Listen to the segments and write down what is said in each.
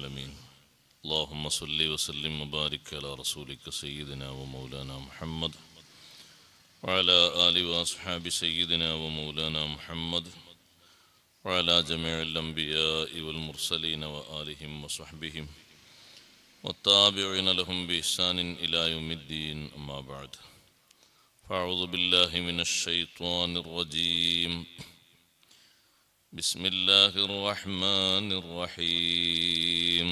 العالمين اللهم صل وسلم وبارك على رسولك سيدنا ومولانا محمد وعلى آله وأصحاب سيدنا ومولانا محمد وعلى جميع الأنبياء والمرسلين وآلهم وصحبهم والتابعين لهم بإحسان إلى يوم الدين أما بعد فأعوذ بالله من الشيطان الرجيم بسم الله الرحمن الرحيم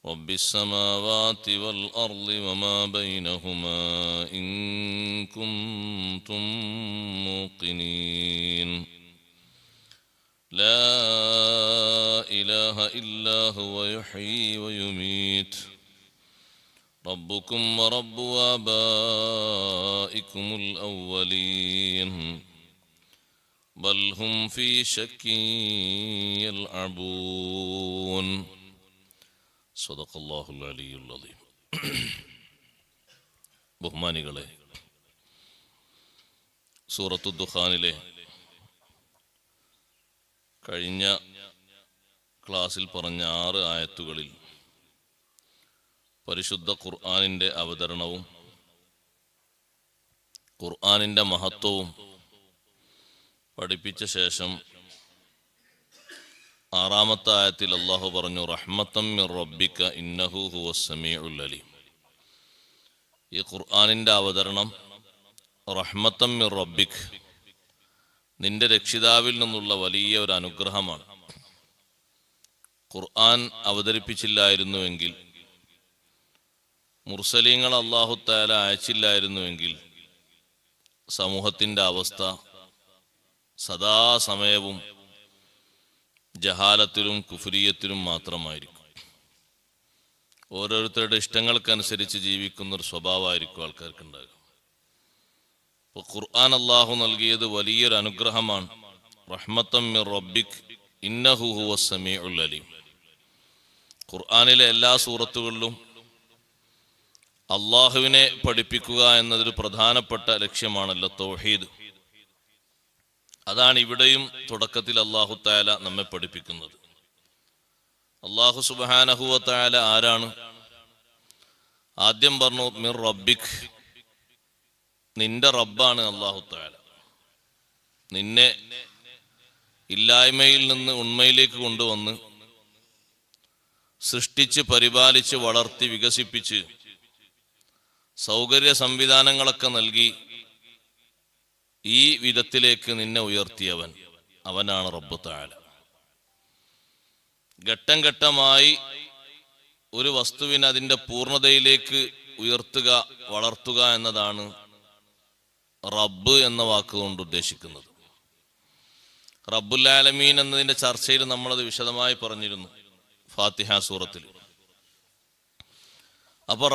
رب السماوات والأرض وما بينهما إن كنتم موقنين لا إله إلا هو يحيي ويميت ربكم ورب آبائكم الأولين بل هم في شك يلعبون صدق الله العلي العظيم. ബഹുമാനികളെ, സൂറത്തു ദുഖാനിലെ കഴിഞ്ഞ ക്ലാസ്സിൽ പറഞ്ഞ 6 ആയത്തുകളിൽ പരിശുദ്ധ ഖുർആനിൻ്റെ അവതരണവും ഖുർആനിൻ്റെ മഹത്വവും പഠിപ്പിച്ച ശേഷം 6-ാമത്തെ ആയത്തിൽ അല്ലാഹു പറഞ്ഞു റഹ്മത്തം മിർ റബ്ബിക ഇന്നഹു ഹുവസ് സമീഉൽ അലീം. ഈ ഖുർആനിൻ്റെ അവതരണം റഹ്മത്തം മിർ റബ്ബിക്, നിന്റെ രക്ഷിതാവിൽ നിന്നുള്ള വലിയ ഒരു അനുഗ്രഹമാണ്. ഖുർആൻ അവതരിപ്പിച്ചില്ലായിരുന്നുവെങ്കിൽ, മുർസലീങ്ങൾ അല്ലാഹു തആല അയച്ചില്ലായിരുന്നുവെങ്കിൽ സമൂഹത്തിൻ്റെ അവസ്ഥ സദാസമയവും ജഹാലത്തിലും കുഫ്രിയത്തിലും മാത്രമായിരിക്കും. ഓരോരുത്തരുടെ ഇഷ്ടങ്ങൾക്കനുസരിച്ച് ജീവിക്കുന്നൊരു സ്വഭാവമായിരിക്കും ആൾക്കാർക്കുണ്ടാകുക. അപ്പോൾ ഖുർആൻ അല്ലാഹു നൽകിയത് വലിയൊരു അനുഗ്രഹമാണ്. റഹ്മത്തം മിർ റബ്ബിക് ഇന്നഹു ഹുവസ് സമീഉൽ അലീം. ഖുർആനിലെ എല്ലാ സൂറത്തുകളിലും അള്ളാഹുവിനെ പഠിപ്പിക്കുക എന്നതൊരു പ്രധാനപ്പെട്ട ലക്ഷ്യമാണല്ലോ തൗഹീദ്. അതാണ് ഇവിടെയും തുടക്കത്തിൽ അല്ലാഹു തആല നമ്മെ പഠിപ്പിക്കുന്നത്. അല്ലാഹു സുബ്ഹാനഹു വ തആല ആരാണ്? ആദ്യം പറഞ്ഞു മിർ റബ്ബിക്, നിന്റെ റബ്ബാണ് അല്ലാഹു തആല. നിന്നെ ഇല്ലായ്മയിൽ നിന്ന് ഉണ്മയിലേക്ക് കൊണ്ടുവന്ന് സൃഷ്ടിച്ച് പരിപാലിച്ച് വളർത്തി വികസിപ്പിച്ച് സൗകര്യ സംവിധാനങ്ങളൊക്കെ നൽകി ഈ വിധത്തിലേക്ക് നിന്നെ ഉയർത്തിയവൻ അവനാണ് റബ്ബ് തആല. ഘട്ടം ഘട്ടമായി ഒരു വസ്തുവിനെ അതിൻ്റെ പൂർണ്ണതയിലേക്ക് ഉയർത്തുക, വളർത്തുക എന്നതാണ് റബ്ബ് എന്ന വാക്കുകൊണ്ട് ഉദ്ദേശിക്കുന്നത്. റബ്ബുൽ ആലമീൻ എന്നതിൻ്റെ ചർച്ചയിൽ നമ്മളത് വിശദമായി പറഞ്ഞിരുന്നു ഫാത്തിഹ സൂറത്തിൽ. അപ്പോൾ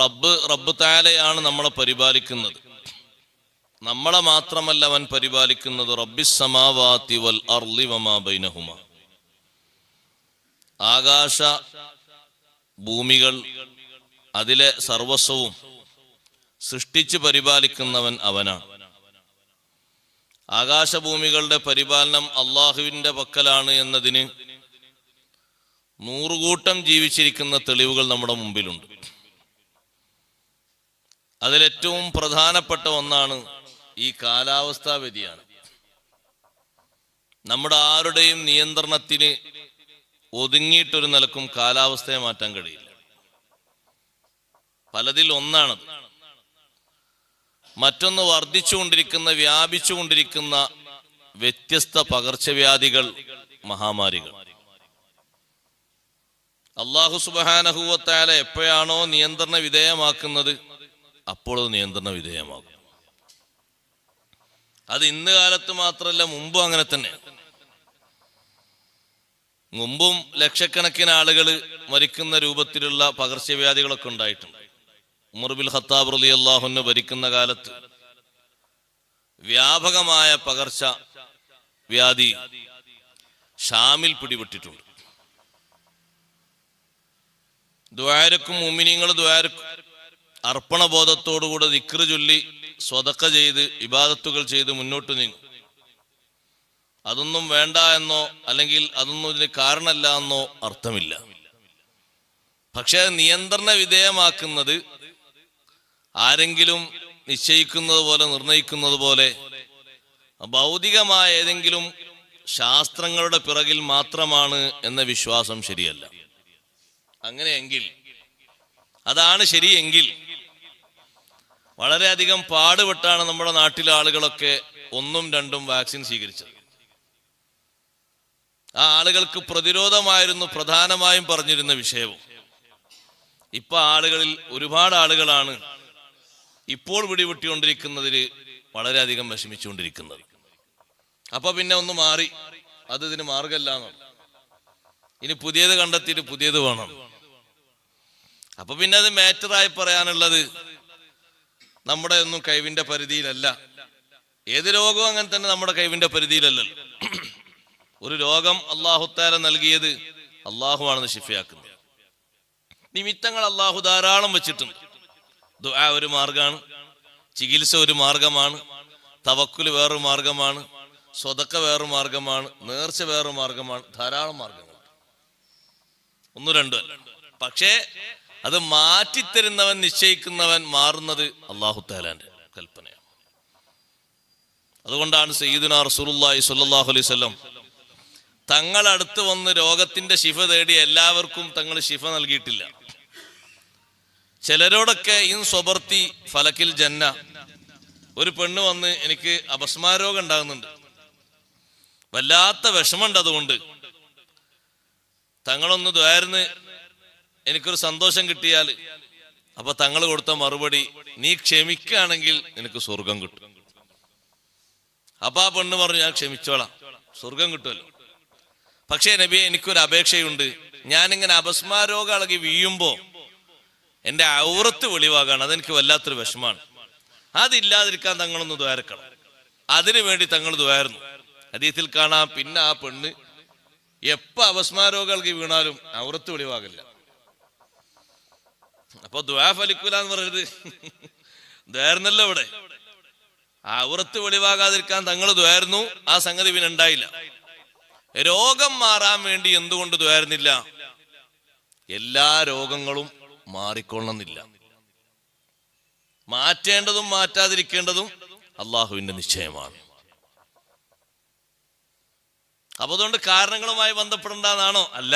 റബ്ബ് തആലയാണ് നമ്മളെ പരിപാലിക്കുന്നത്. നമ്മളെ മാത്രമല്ല അവൻ പരിപാലിക്കുന്നത്. റബ്ബിസ് സമാവാതി വൽ അർളി വമാ ബൈനഹുമാ, ആകാശ ഭൂമികൾ അതിലെ സർവസ്വവും സൃഷ്ടിച്ച് പരിപാലിക്കുന്നവൻ അവനാണ്. ആകാശഭൂമികളുടെ പരിപാലനം അള്ളാഹുവിൻ്റെ പക്കലാണ് എന്നതിന് 100 കൂട്ടം ജീവിച്ചിരിക്കുന്ന തെളിവുകൾ നമ്മുടെ മുമ്പിലുണ്ട്. അതിലേറ്റവും പ്രധാനപ്പെട്ട ഒന്നാണ് ഈ കാലാവസ്ഥാ വ്യതിയാനം. നമ്മുടെ ആരുടെയും നിയന്ത്രണത്തിന് ഒതുങ്ങിയിട്ടൊരു നിലക്കും കാലാവസ്ഥയെ മാറ്റാൻ കഴിയില്ല. പലതിൽ ഒന്നാണത്. മറ്റൊന്ന് വർദ്ധിച്ചുകൊണ്ടിരിക്കുന്ന, വ്യാപിച്ചുകൊണ്ടിരിക്കുന്ന വ്യത്യസ്ത പകർച്ചവ്യാധികൾ, മഹാമാരികൾ. അല്ലാഹു സുബ്ഹാനഹു വ തആല എപ്പോഴാണോ നിയന്ത്രണ വിധേയമാക്കുന്നത് അപ്പോൾ അത് നിയന്ത്രണ വിധേയമാകും. അത് ഇന്ന് കാലത്ത് മാത്രമല്ല, മുമ്പും അങ്ങനെ തന്നെ. മുമ്പും ലക്ഷക്കണക്കിന് ആളുകൾ മരിക്കുന്ന രൂപത്തിലുള്ള പകർച്ചവ്യാധികളൊക്കെ ഉണ്ടായിട്ടുണ്ട്. ഉമർ ബിൻ ഖത്താബ് റളിയല്ലാഹു അൻഹു ഭരിക്കുന്ന കാലത്ത് വ്യാപകമായ പകർച്ച വ്യാധി ഷാമിൽ പിടിപെട്ടിട്ടുണ്ട്. ദുആരക്കും മുഅ്മിനീങ്ങൾ ദുആരക്കും അർപ്പണബോധത്തോടുകൂടെ ദിക്ർ ചൊല്ലി സ്വതക്ക ചെയ്ത് ഇബാദത്തുകൾ ചെയ്ത് മുന്നോട്ട് നീങ്ങും. അതൊന്നും വേണ്ട എന്നോ അല്ലെങ്കിൽ അതൊന്നും ഇതിന് കാരണമല്ല എന്നോ അർത്ഥമില്ല. പക്ഷെ നിയന്ത്രണ വിധേയമാക്കുന്നത് ആരെങ്കിലും നിശ്ചയിക്കുന്നത് പോലെ നിർണയിക്കുന്നത് പോലെ ഭൗതികമായ ഏതെങ്കിലും ശാസ്ത്രങ്ങളുടെ പിറകിൽ മാത്രമാണ് എന്ന വിശ്വാസം ശരിയല്ല. അങ്ങനെയെങ്കിൽ, അതാണ് ശരിയെങ്കിൽ, വളരെയധികം പാടുപെട്ടാണ് നമ്മുടെ നാട്ടിലെ ആളുകളൊക്കെ 1ഉം 2ഉം വാക്സിൻ സ്വീകരിച്ചത്. ആ ആളുകൾക്ക് പ്രതിരോധമായിരുന്നു പ്രധാനമായും പറഞ്ഞിരുന്ന വിഷയവും. ഇപ്പൊ ആളുകളിൽ ഒരുപാട് ആളുകളാണ് ഇപ്പോൾ പിടിപെട്ടുകൊണ്ടിരിക്കുന്നതിൽ വളരെയധികം വിഷമിച്ചുകൊണ്ടിരിക്കുന്നത്. അപ്പൊ പിന്നെ ഒന്ന് മാറി, അത് ഇതിന് മാർഗമല്ലാന്ന്, ഇനി പുതിയത് കണ്ടെത്തിയിട്ട് പുതിയത് വേണം. അപ്പൊ പിന്നെ അത് മാറ്ററായി പറയാനുള്ളത് നമ്മുടെ ഒന്നും കഴിവിന്റെ പരിധിയിലല്ല. ഏത് രോഗവും അങ്ങനെ തന്നെ നമ്മുടെ കഴിവിന്റെ പരിധിയിലല്ലല്ലോ. ഒരു രോഗം അല്ലാഹു തആല നൽകിയത് അല്ലാഹുവാണെന്ന് ശിഫയാക്കുന്നത്. നിമിത്തങ്ങൾ അല്ലാഹു ധാരാളം വെച്ചിട്ടുണ്ട്. ദുആ ഒരു മാർഗമാണ്, ചികിത്സ ഒരു മാർഗമാണ്, തവക്കുൽ വേറൊരു മാർഗമാണ്, സ്വതക്ക വേറൊരു മാർഗമാണ്, നേർച്ച വേറൊരു മാർഗമാണ്. ധാരാളം മാർഗങ്ങൾ, 1, 2 അല്ല. പക്ഷേ അത് മാറ്റിത്തരുന്നവൻ, നിശ്ചയിക്കുന്നവൻ, മാറുന്നത് അല്ലാഹു തആലാന്റെ കൽപ്പനയാണ്. അതുകൊണ്ടാണ് സയ്യിദുനാ റസൂലുള്ളാഹി സ്വല്ലല്ലാഹു അലൈഹി വസല്ലം തങ്ങളടുത്ത് വന്ന് രോഗത്തിന്റെ ശിഫ തേടി എല്ലാവർക്കും തങ്ങൾ ശിഫ നൽകിയിട്ടില്ല. ചിലരോടൊക്കെ ഇൻ സ്വബർത്തി ഫലക്കിൽ ജന്ന, ഒരു പെണ്ണ് വന്ന് എനിക്ക് അപസ്മാരോഗം ഉണ്ടാകുന്നുണ്ട്, വല്ലാത്ത വിഷമമുണ്ട്, അതുകൊണ്ട് തങ്ങളൊന്ന് ദ്വാരന്ന് എനിക്കൊരു സന്തോഷം കിട്ടിയാൽ, അപ്പൊ തങ്ങൾ കൊടുത്ത മറുപടി, നീ ക്ഷമിക്കുകയാണെങ്കിൽ നിനക്ക് സ്വർഗം കിട്ടും. അപ്പൊ ആ പെണ്ണ് പറഞ്ഞു, ഞാൻ ക്ഷമിച്ചോളാം, സ്വർഗം കിട്ടുമല്ലോ. പക്ഷേ നബിയെ, എനിക്കൊരു അപേക്ഷയുണ്ട്, ഞാനിങ്ങനെ അപസ്മാരോഗം ഇളകി വീഴുമ്പോ എന്റെ ഔറത്ത് വെളിവാകാണ്, അതെനിക്ക് വല്ലാത്തൊരു വിഷമാണ്, അതില്ലാതിരിക്കാൻ തങ്ങളൊന്ന് ദ്വാരക്കണം. അതിനു വേണ്ടി തങ്ങൾ ദ്വാരുന്നു. ഹദീസിൽ കാണാം, പിന്നെ ആ പെണ്ണ് എപ്പോ അപസ്മാരോഗം ഇളകി വീണാലും ഔറത്ത് വെളിവാകില്ല. അപ്പൊ ദുആ ഫലിക്കൂല എന്ന് പറയരുത്, ദ്വാരുന്നല്ലോ ഇവിടെ. ഔറത്ത് വെളിവാകാതിരിക്കാൻ തങ്ങൾ ദ്വാരുന്നു, ആ സംഗതി പിന്നെ ഉണ്ടായില്ല. രോഗം മാറാൻ വേണ്ടി എന്തുകൊണ്ട് ദ്വാരുന്നില്ല? എല്ലാ രോഗങ്ങളും മാറിക്കൊള്ളണമെന്നില്ല. മാറ്റേണ്ടതും മാറ്റാതിരിക്കേണ്ടതും അള്ളാഹുവിന്റെ നിശ്ചയമാണ്. അപ്പൊ അതുകൊണ്ട് കാരണങ്ങളുമായി ബന്ധപ്പെടേണ്ടതാണോ? അല്ല,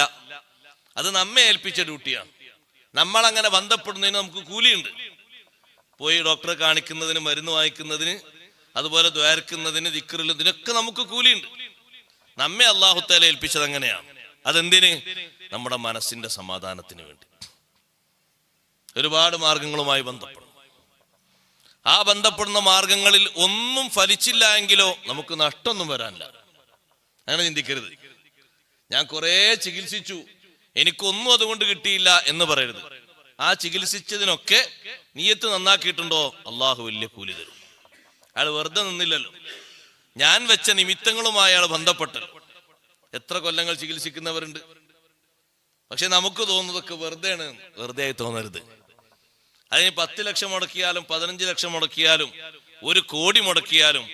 അത് നമ്മെ ഏൽപ്പിച്ച ഡ്യൂട്ടിയാണ്. നമ്മൾ അങ്ങനെ ബന്ധപ്പെടുന്നതിന് നമുക്ക് കൂലിയുണ്ട്. പോയി ഡോക്ടറെ കാണിക്കുന്നതിന്, മരുന്ന് വാങ്ങിക്കുന്നതിന്, അതുപോലെ ദ്വാരക്കുന്നതിന്, ദിക്റിലും, ഇതിനൊക്കെ നമുക്ക് കൂലിയുണ്ട്. നമ്മെ അല്ലാഹു തആല ഏൽപ്പിച്ചത് അങ്ങനെയാണ്. അതെന്തിന്? നമ്മുടെ മനസ്സിന്റെ സമാധാനത്തിന് വേണ്ടി. ഒരുപാട് മാർഗങ്ങളുമായി ബന്ധപ്പെടും. ആ ബന്ധപ്പെടുന്ന മാർഗങ്ങളിൽ ഒന്നും ഫലിച്ചില്ല എങ്കിലോ നമുക്ക് നഷ്ടമൊന്നും വരാനില്ല. അങ്ങനെ ചിന്തിക്കരുത്. ഞാൻ കുറെ ചികിത്സിച്ചു, എനിക്കൊന്നും അതുകൊണ്ട് കിട്ടിയില്ല എന്ന് പറയരുത്. ആ ചികിത്സിച്ചതിനൊക്കെ നിയത്ത് നന്നാക്കിയിട്ടുണ്ടോ, അള്ളാഹു വലിയ കൂലി തരും. അയാൾ വെറുതെ നിന്നില്ലല്ലോ, ഞാൻ വെച്ച നിമിത്തങ്ങളുമായി അയാൾ ബന്ധപ്പെട്ടല്ലോ. എത്ര കൊല്ലങ്ങൾ ചികിത്സിക്കുന്നവരുണ്ട്. പക്ഷെ നമുക്ക് തോന്നുന്നതൊക്കെ വെറുതെയാണ്. വെറുതെ ആയി തോന്നരുത്. അതിന് 10 ലക്ഷം മുടക്കിയാലും 15 ലക്ഷം മുടക്കിയാലും 1 കോടി മുടക്കിയാലും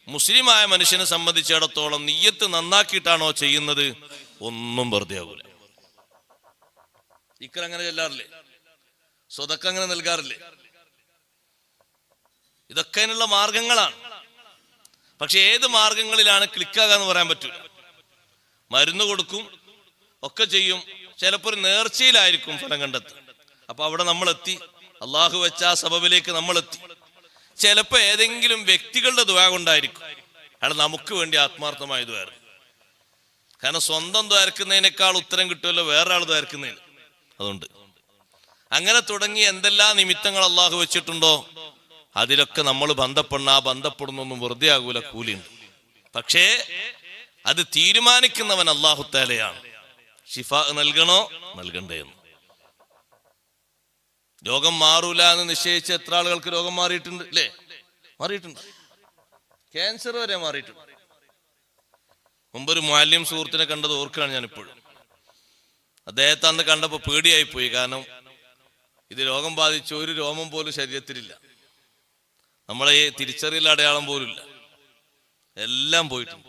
മുസ്ലിമായ മനുഷ്യനെ സംബന്ധിച്ചിടത്തോളം നിയ്യത്ത് നന്നാക്കിയിട്ടാണോ ചെയ്യുന്നത്, ഒന്നും വെറുതെ ആകൂല. ഇക്കർ അങ്ങനെ ചെല്ലാറില്ലേ? സ്വതക്ക അങ്ങനെ നൽകാറില്ലേ? ഇതൊക്കെ അതിനുള്ള മാർഗങ്ങളാണ്. പക്ഷെ ഏത് മാർഗങ്ങളിലാണ് ക്ലിക്കാകാന്ന് പറയാൻ പറ്റൂല. മരുന്ന് കൊടുക്കും, ഒക്കെ ചെയ്യും, ചിലപ്പോൾ ഒരു നേർച്ചയിലായിരിക്കും ഫലം കണ്ടെത്തുക. അപ്പൊ അവിടെ നമ്മളെത്തി, അള്ളാഹു വെച്ച ആ സബബിലേക്ക് നമ്മളെത്തി. ചിലപ്പോ ഏതെങ്കിലും വ്യക്തികളുടെ ദുആ കൊണ്ടായിരിക്കും അയാൾ നമുക്ക് വേണ്ടി ആത്മാർത്ഥമായി ദ്വാരം. കാരണം സ്വന്തം ദ്വാരക്കുന്നതിനേക്കാൾ ഉത്തരം കിട്ടുമല്ലോ വേറൊരാൾ ദ്വാരക്കുന്നതിന്. അതുകൊണ്ട് അങ്ങനെ തുടങ്ങി എന്തെല്ലാം നിമിത്തങ്ങൾ അള്ളാഹു വെച്ചിട്ടുണ്ടോ അതിലൊക്കെ നമ്മൾ ബന്ധപ്പെടണം. ആ ബന്ധപ്പെടുന്നൊന്നും വെറുതെ ആകൂല, കൂലിയുണ്ട്. പക്ഷേ അത് തീരുമാനിക്കുന്നവൻ അല്ലാഹു തആലയാണ്. ശിഫ നൽകണോ നൽകണ്ടേ എന്ന്. രോഗം മാറൂല എന്ന് നിശ്ചയിച്ച എത്ര ആളുകൾക്ക് രോഗം മാറിയിട്ടുണ്ട് അല്ലേ? മാറിയിട്ടുണ്ട്. ക്യാൻസർ വരെ മാറിയിട്ടുണ്ട്. മുമ്പൊരു മുഅല്ലിം സുഹൃത്തിനെ കണ്ടത് ഓർക്കുകയാണ് ഞാനിപ്പോഴും. അദ്ദേഹത്തെ അന്ന് കണ്ടപ്പോൾ പേടിയായി പോയി. കാരണം ഇത് രോഗം ബാധിച്ച ഒരു രോമം പോലും ശരീരത്തിലില്ല. നമ്മളെ ഈ തിരിച്ചറിയൽ അടയാളം പോലും ഇല്ല. എല്ലാം പോയിട്ടുണ്ട്.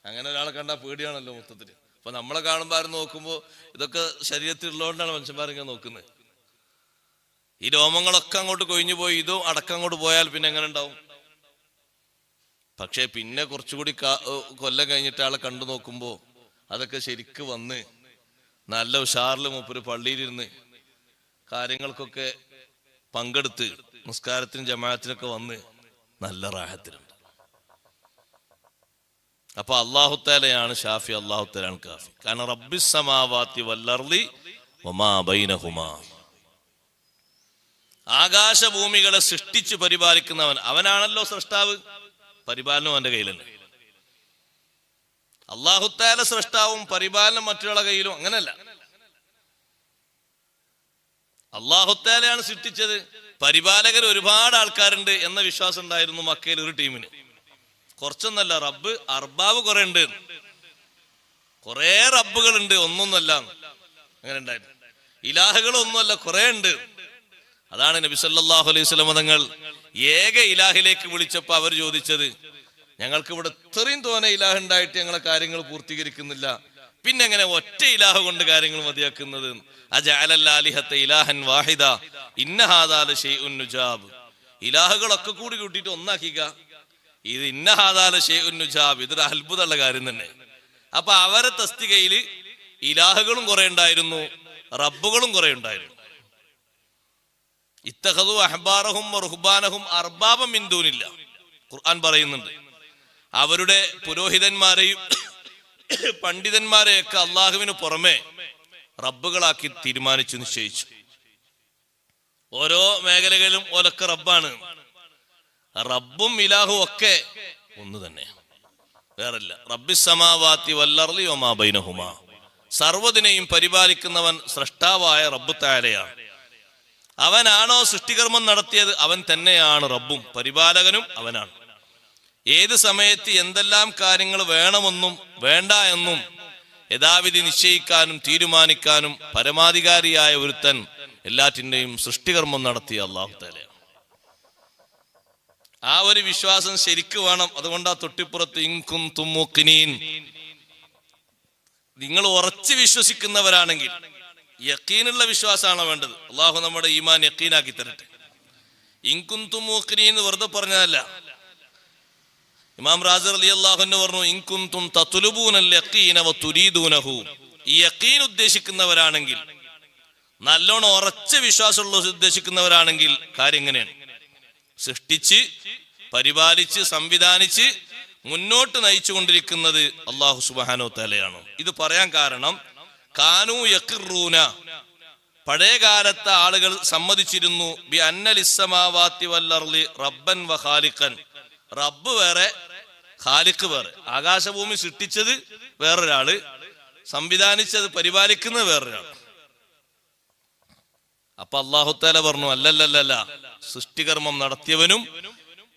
അങ്ങനെ ഒരാളെ കണ്ടാൽ പേടിയാണല്ലോ മൊത്തത്തിൽ. അപ്പൊ നമ്മളെ കാണുമ്പോൾ ആരും നോക്കുമ്പോൾ ഇതൊക്കെ ശരീരത്തിലുള്ളതുകൊണ്ടാണ് മനുഷ്യന്മാരിങ്ങനെ നോക്കുന്നത്. ഈ രോമങ്ങളൊക്കെ അങ്ങോട്ട് കൊഴിഞ്ഞു പോയി ഇതും അടക്കം അങ്ങോട്ട് പോയാൽ പിന്നെ എങ്ങനെ ഉണ്ടാവും? പക്ഷെ പിന്നെ കുറച്ചുകൂടി കൊല്ലം കഴിഞ്ഞിട്ട് ആളെ കണ്ടു നോക്കുമ്പോൾ അതൊക്കെ ശരിക്ക് വന്ന് നല്ല ഉഷാറിൽ മൂപ്പര് പള്ളിയിലിരുന്ന് കാര്യങ്ങൾക്കൊക്കെ പങ്കെടുത്ത് നിസ്കാരത്തിനും ജമാഅത്തിനൊക്കെ വന്ന് നല്ല റാഹത്തിലുണ്ട്. അപ്പൊ അല്ലാഹുത്തആലയാണ് ഷാഫി, അല്ലാഹുത്തആലയാണ് കാഫി. കാരണം റബ്ബിസ് സമാവാതി വൽ അർളി വമാ ബൈനഹുമാ, ആകാശഭൂമികളെ സൃഷ്ടിച്ച് പരിപാലിക്കുന്നവൻ അവനാണല്ലോ സൃഷ്ടാവ്. പരിപാലനം അവന്റെ കയ്യിലുണ്ട്. അല്ലാഹുത്തആല സൃഷ്ടാവും പരിപാലനം മറ്റൊരാളുടെ കയ്യിലും അങ്ങനല്ല. അല്ലാഹുത്തആലയാണ് സൃഷ്ടിച്ചത്. പരിപാലകർ ഒരുപാട് ആൾക്കാരുണ്ട് എന്ന വിശ്വാസം ഉണ്ടായിരുന്നു മക്കയിൽ ഒരു ടീമിന്. കുറച്ചൊന്നല്ല, റബ്ബ് അർബാബ് കുറെ ഉണ്ട്, കുറെ റബ്ബുകൾ ഉണ്ട്, ഒന്നൊന്നല്ല അങ്ങനെ ഉണ്ടായിരുന്നു. ഇലാഹുകൾ ഒന്നുമല്ല, കുറെ ഉണ്ട്. അതാണ് നബി സല്ലല്ലാഹു അലൈഹി വസല്ലം തങ്ങൾ ഏക ഇലാഹിലേക്ക് വിളിച്ചപ്പോൾ അവർ ചോദിച്ചത്, ഞങ്ങൾക്ക് ഇവിടെ ഇത്രയും തോനെ ഇലാഹ് ഉണ്ടായിട്ട് ഞങ്ങളെ കാര്യങ്ങൾ പൂർത്തീകരിക്കുന്നില്ല, പിന്നെ എങ്ങനെ ഒറ്റ ഇലാഹ് കൊണ്ട് കാര്യങ്ങൾ മതിയാക്കുന്നത്? അജഅലല്ലാലിഹത ഇലാഹൻ വാഹിദ ഇന്ന ഹാദാ ലശൈഉൻ നുജാബ്. ഇലാഹുകളൊക്കെ കൂടി കൂട്ടിയിട്ട് ഒന്നാക്കിക്ക, ഇത് ഇന്ന ഹാദാ ലശൈഉൻ നുജാബ്, ഇതൊരു അത്ഭുതമുള്ള കാര്യം തന്നെ. അപ്പൊ അവരെ തസ്തികയിൽ ഇലാഹുകളും കുറെ ഉണ്ടായിരുന്നു, റബ്ബുകളും കുറെ ഉണ്ടായിരുന്നു. ഇത്തഖദു അഹ്ബാറഹും വറുഹ്ബാനഹും അർബാബൻ മിൻ ദൂനില്ലാ, ഖുർആൻ പറയുന്നുണ്ട്. അവരുടെ പുരോഹിതന്മാരെയും പണ്ഡിതന്മാരെയൊക്കെ അള്ളാഹുവിന് പുറമെ റബ്ബുകളാക്കി തീരുമാനിച്ചു, നിശ്ചയിച്ചു. ഓരോ മേഖലകളിലും ഓലൊക്കെ റബ്ബാണ്. റബ്ബും ഇലാഹും ഒക്കെ ഒന്ന് തന്നെ, വേറല്ല. റബ്ബിസ് സമാവാതി വൽ അർളി വമാ ബൈനഹുമാ, സർവ്വതിനെയും പരിപാലിക്കുന്നവൻ സ്രഷ്ടാവായ റബ്ബ് തആലയാണ്. അവനാണോ സൃഷ്ടികർമ്മം നടത്തിയത്, അവൻ തന്നെയാണ് റബ്ബും പരിപാലകനും അവനാണ്. ഏത് സമയത്ത് എന്തെല്ലാം കാര്യങ്ങൾ വേണമെന്നും വേണ്ട എന്നും യഥാവിധി നിശ്ചയിക്കാനും തീരുമാനിക്കാനും പരമാധികാരിയായ ഒരുത്തൻ എല്ലാറ്റിന്റെയും സൃഷ്ടികർമ്മം നടത്തിയ അല്ലാഹു തആലയാണ്. ആ ഒരു വിശ്വാസം ശരിക്ക് വേണം. അതുകൊണ്ടാ തൊട്ടിപ്പുറത്ത് ഇൻ കുൻതും മൂഖിനീൻ, നിങ്ങൾ ഉറച്ചു വിശ്വസിക്കുന്നവരാണെങ്കിൽ, യഖീനുള്ള വിശ്വാസമാണ് വേണ്ടത്. അള്ളാഹു നമ്മുടെ ഈമാൻ യഖീനാക്കി തരട്ടെ. ഇൻ കുൻതും മൂഖിനീൻ എന്ന് വെറുതെ പറഞ്ഞതല്ല. ഇമാം റാസി റളിയല്ലാഹു അൻഹു പറഞ്ഞു, ഇൻ കുൻതും തത്ലുബൂനൽ യഖീന വതുരീദൂനഹു, ഈ യഖീൻ ഉദ്ദേശിക്കുന്നവരാണെങ്കിൽ, നല്ലോണം ഉറച്ച വിശ്വാസമുള്ള ഉദ്ദേശിക്കുന്നവരാണെങ്കിൽ കാര്യം എങ്ങനെയാണ്? സൃഷ്ടിച്ച് പരിപാലിച്ച് സംവിധാനിച്ച് മുന്നോട്ട് നയിച്ചുകൊണ്ടിരിക്കുന്നത് അല്ലാഹു സുബ്ഹാനഹു തആലയാണ്. ഇത് പറയാൻ കാരണം, കാനൂ യഖിറൂന, പഴയ കാലത്തെ ആളുകൾ സമ്മതിച്ചിരുന്നു, ബി അന്നൽ ഇസ്സമാവാതി വൽ അർളി റബ്ബൻ വ ഖാലിഖൻ, റബ്ബ് വേറെ ഖാലിഖ് വേറെ. ആകാശഭൂമി സൃഷ്ടിച്ചത് വേറൊരാള്, സംവിധാനിച്ചത് പരിപാലിക്കുന്നത് വേറൊരാൾ. അപ്പൊ അല്ലാഹു തആല പറഞ്ഞു, അല്ലല്ലല്ല, സൃഷ്ടികർമ്മം നടത്തിയവനും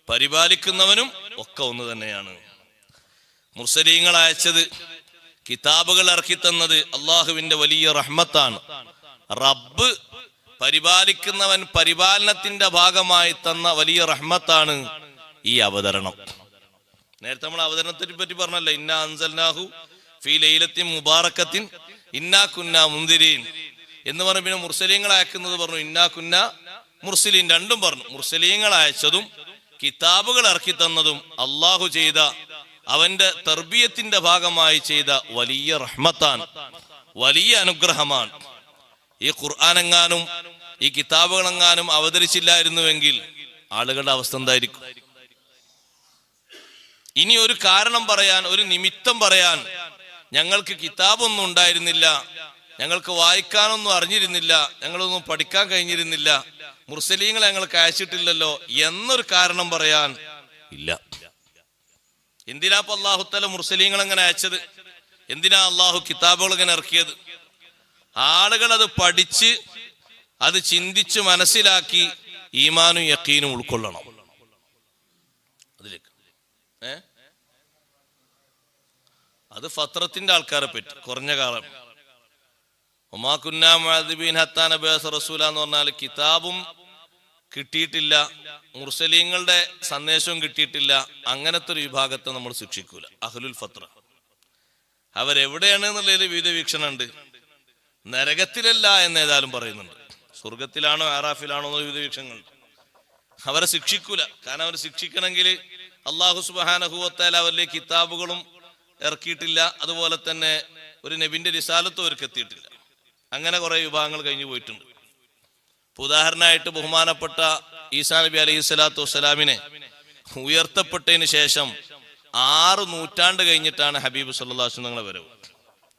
പരിപാലിക്കുന്നവനും ഒക്കെ ഒന്ന് തന്നെയാണ്. മുർസലീങ്ങൾ അയച്ചത്, കിതാബുകൾ ഇറക്കി തന്നത് അള്ളാഹുവിന്റെ വലിയ റഹ്മത്താണ്. റബ്ബ് പരിപാലിക്കുന്നവൻ പരിപാലനത്തിന്റെ ഭാഗമായി തന്ന വലിയ റഹ്മത്താണ് ഈ അവതരണം. നേരത്തെ നമ്മൾ അവതരണത്തെ പറ്റി പറഞ്ഞല്ലോ, ഇന്നാ അൻസൽനാഹു ഫീ ലൈലത്തിൻ മുബാറക്കത്തിൻ ഇന്നാ കുന്നാ മുൻദിരീൻ എന്ന് പറഞ്ഞു. പിന്നെ മുർസലീങ്ങൾ അയക്കുന്നത് പറഞ്ഞു, ഇന്നാ കുന്നാ മുർസലീൻ, രണ്ടും പറഞ്ഞു. മുർസലീങ്ങൾ അയച്ചതും കിതാബുകൾ ഇറക്കി തന്നതും അള്ളാഹു ചെയ്ത, അവന്റെ തർബിയത്തിന്റെ ഭാഗമായി ചെയ്ത വലിയ റഹ്മത്താണ്, വലിയ അനുഗ്രഹമാണ്. ഈ ഖുർആനെങ്ങാനും ഈ കിതാബുകളെങ്ങാനും അവതരിച്ചില്ലായിരുന്നുവെങ്കിൽ ആളുകളുടെ അവസ്ഥ എന്തായിരിക്കും? ഇനി ഒരു കാരണം പറയാൻ, ഒരു നിമിത്തം പറയാൻ, ഞങ്ങൾക്ക് കിതാബൊന്നും ഉണ്ടായിരുന്നില്ല, ഞങ്ങൾക്ക് വായിക്കാനൊന്നും അറിഞ്ഞിരുന്നില്ല, ഞങ്ങളൊന്നും പഠിക്കാൻ കഴിഞ്ഞിരുന്നില്ല, മുർസലീങ്ങളെ ഞങ്ങൾക്ക് അയച്ചിട്ടില്ലല്ലോ എന്നൊരു കാരണം പറയാൻ ഇല്ല. എന്തിനാ ഇപ്പൊ അല്ലാഹു തആല മുർസലീങ്ങൾ എങ്ങനെ അയച്ചത്? എന്തിനാ അള്ളാഹു കിതാബുകൾ ഇങ്ങനെ ഇറക്കിയത്? ആളുകൾ അത് പഠിച്ച് അത് ചിന്തിച്ച് മനസ്സിലാക്കി ഈമാനും യഖീനും ഉൾക്കൊള്ളണം. അതിലേക്ക് അത് ഫത്രത്തിന്റെ ആൾക്കാരെ പറ്റി കുറഞ്ഞ കാലം. ഒമാ കുന്നാ മുഅദ്ദിബീൻ ഹത്താ നബഅസ റസൂല എന്ന് പറഞ്ഞാൽ കിതാബും കിട്ടിയിട്ടില്ല, മുർസലീങ്ങളുടെ സന്ദേശവും കിട്ടിയിട്ടില്ല, അങ്ങനത്തെ ഒരു വിഭാഗത്തെ നമ്മൾ ശിക്ഷിക്കൂല. അഹ്ലുൽ ഫത്ര, അവരെവിടെയാണ് എന്നുള്ളതിൽ വിവിധ വീക്ഷണമുണ്ട്. നരകത്തിലല്ല എന്ന് ഏതായാലും പറയുന്നുണ്ട്. സ്വർഗത്തിലാണോ ആറാഫിലാണോ എന്ന വിവിധ വീക്ഷണങ്ങളുണ്ട്. അവരെ ശിക്ഷിക്കൂല. കാരണം അവരെ ശിക്ഷിക്കണമെങ്കിൽ അള്ളാഹു സുബ്ഹാനഹു വ തആല അവരിലേക്ക് കിതാബുകളും ഇറക്കിയിട്ടില്ല, അതുപോലെ തന്നെ ഒരു നബിന്റെ റിസാലത്തും അവർക്ക് എത്തിയിട്ടില്ല. അങ്ങനെ കുറെ വിഭാഗങ്ങൾ കഴിഞ്ഞു പോയിട്ടുണ്ട്. ഉദാഹരണമായിട്ട് ബഹുമാനപ്പെട്ട ഈസാ നബി അലൈഹി സ്വലാത്തു വസ്സലാമിനെ ഉയർത്തപ്പെട്ടതിന് ശേഷം 6 നൂറ്റാണ്ട് കഴിഞ്ഞിട്ടാണ് ഹബീബ് സല്ലല്ലാഹു അലൈഹി വസല്ലം തങ്ങളെ വരവ്.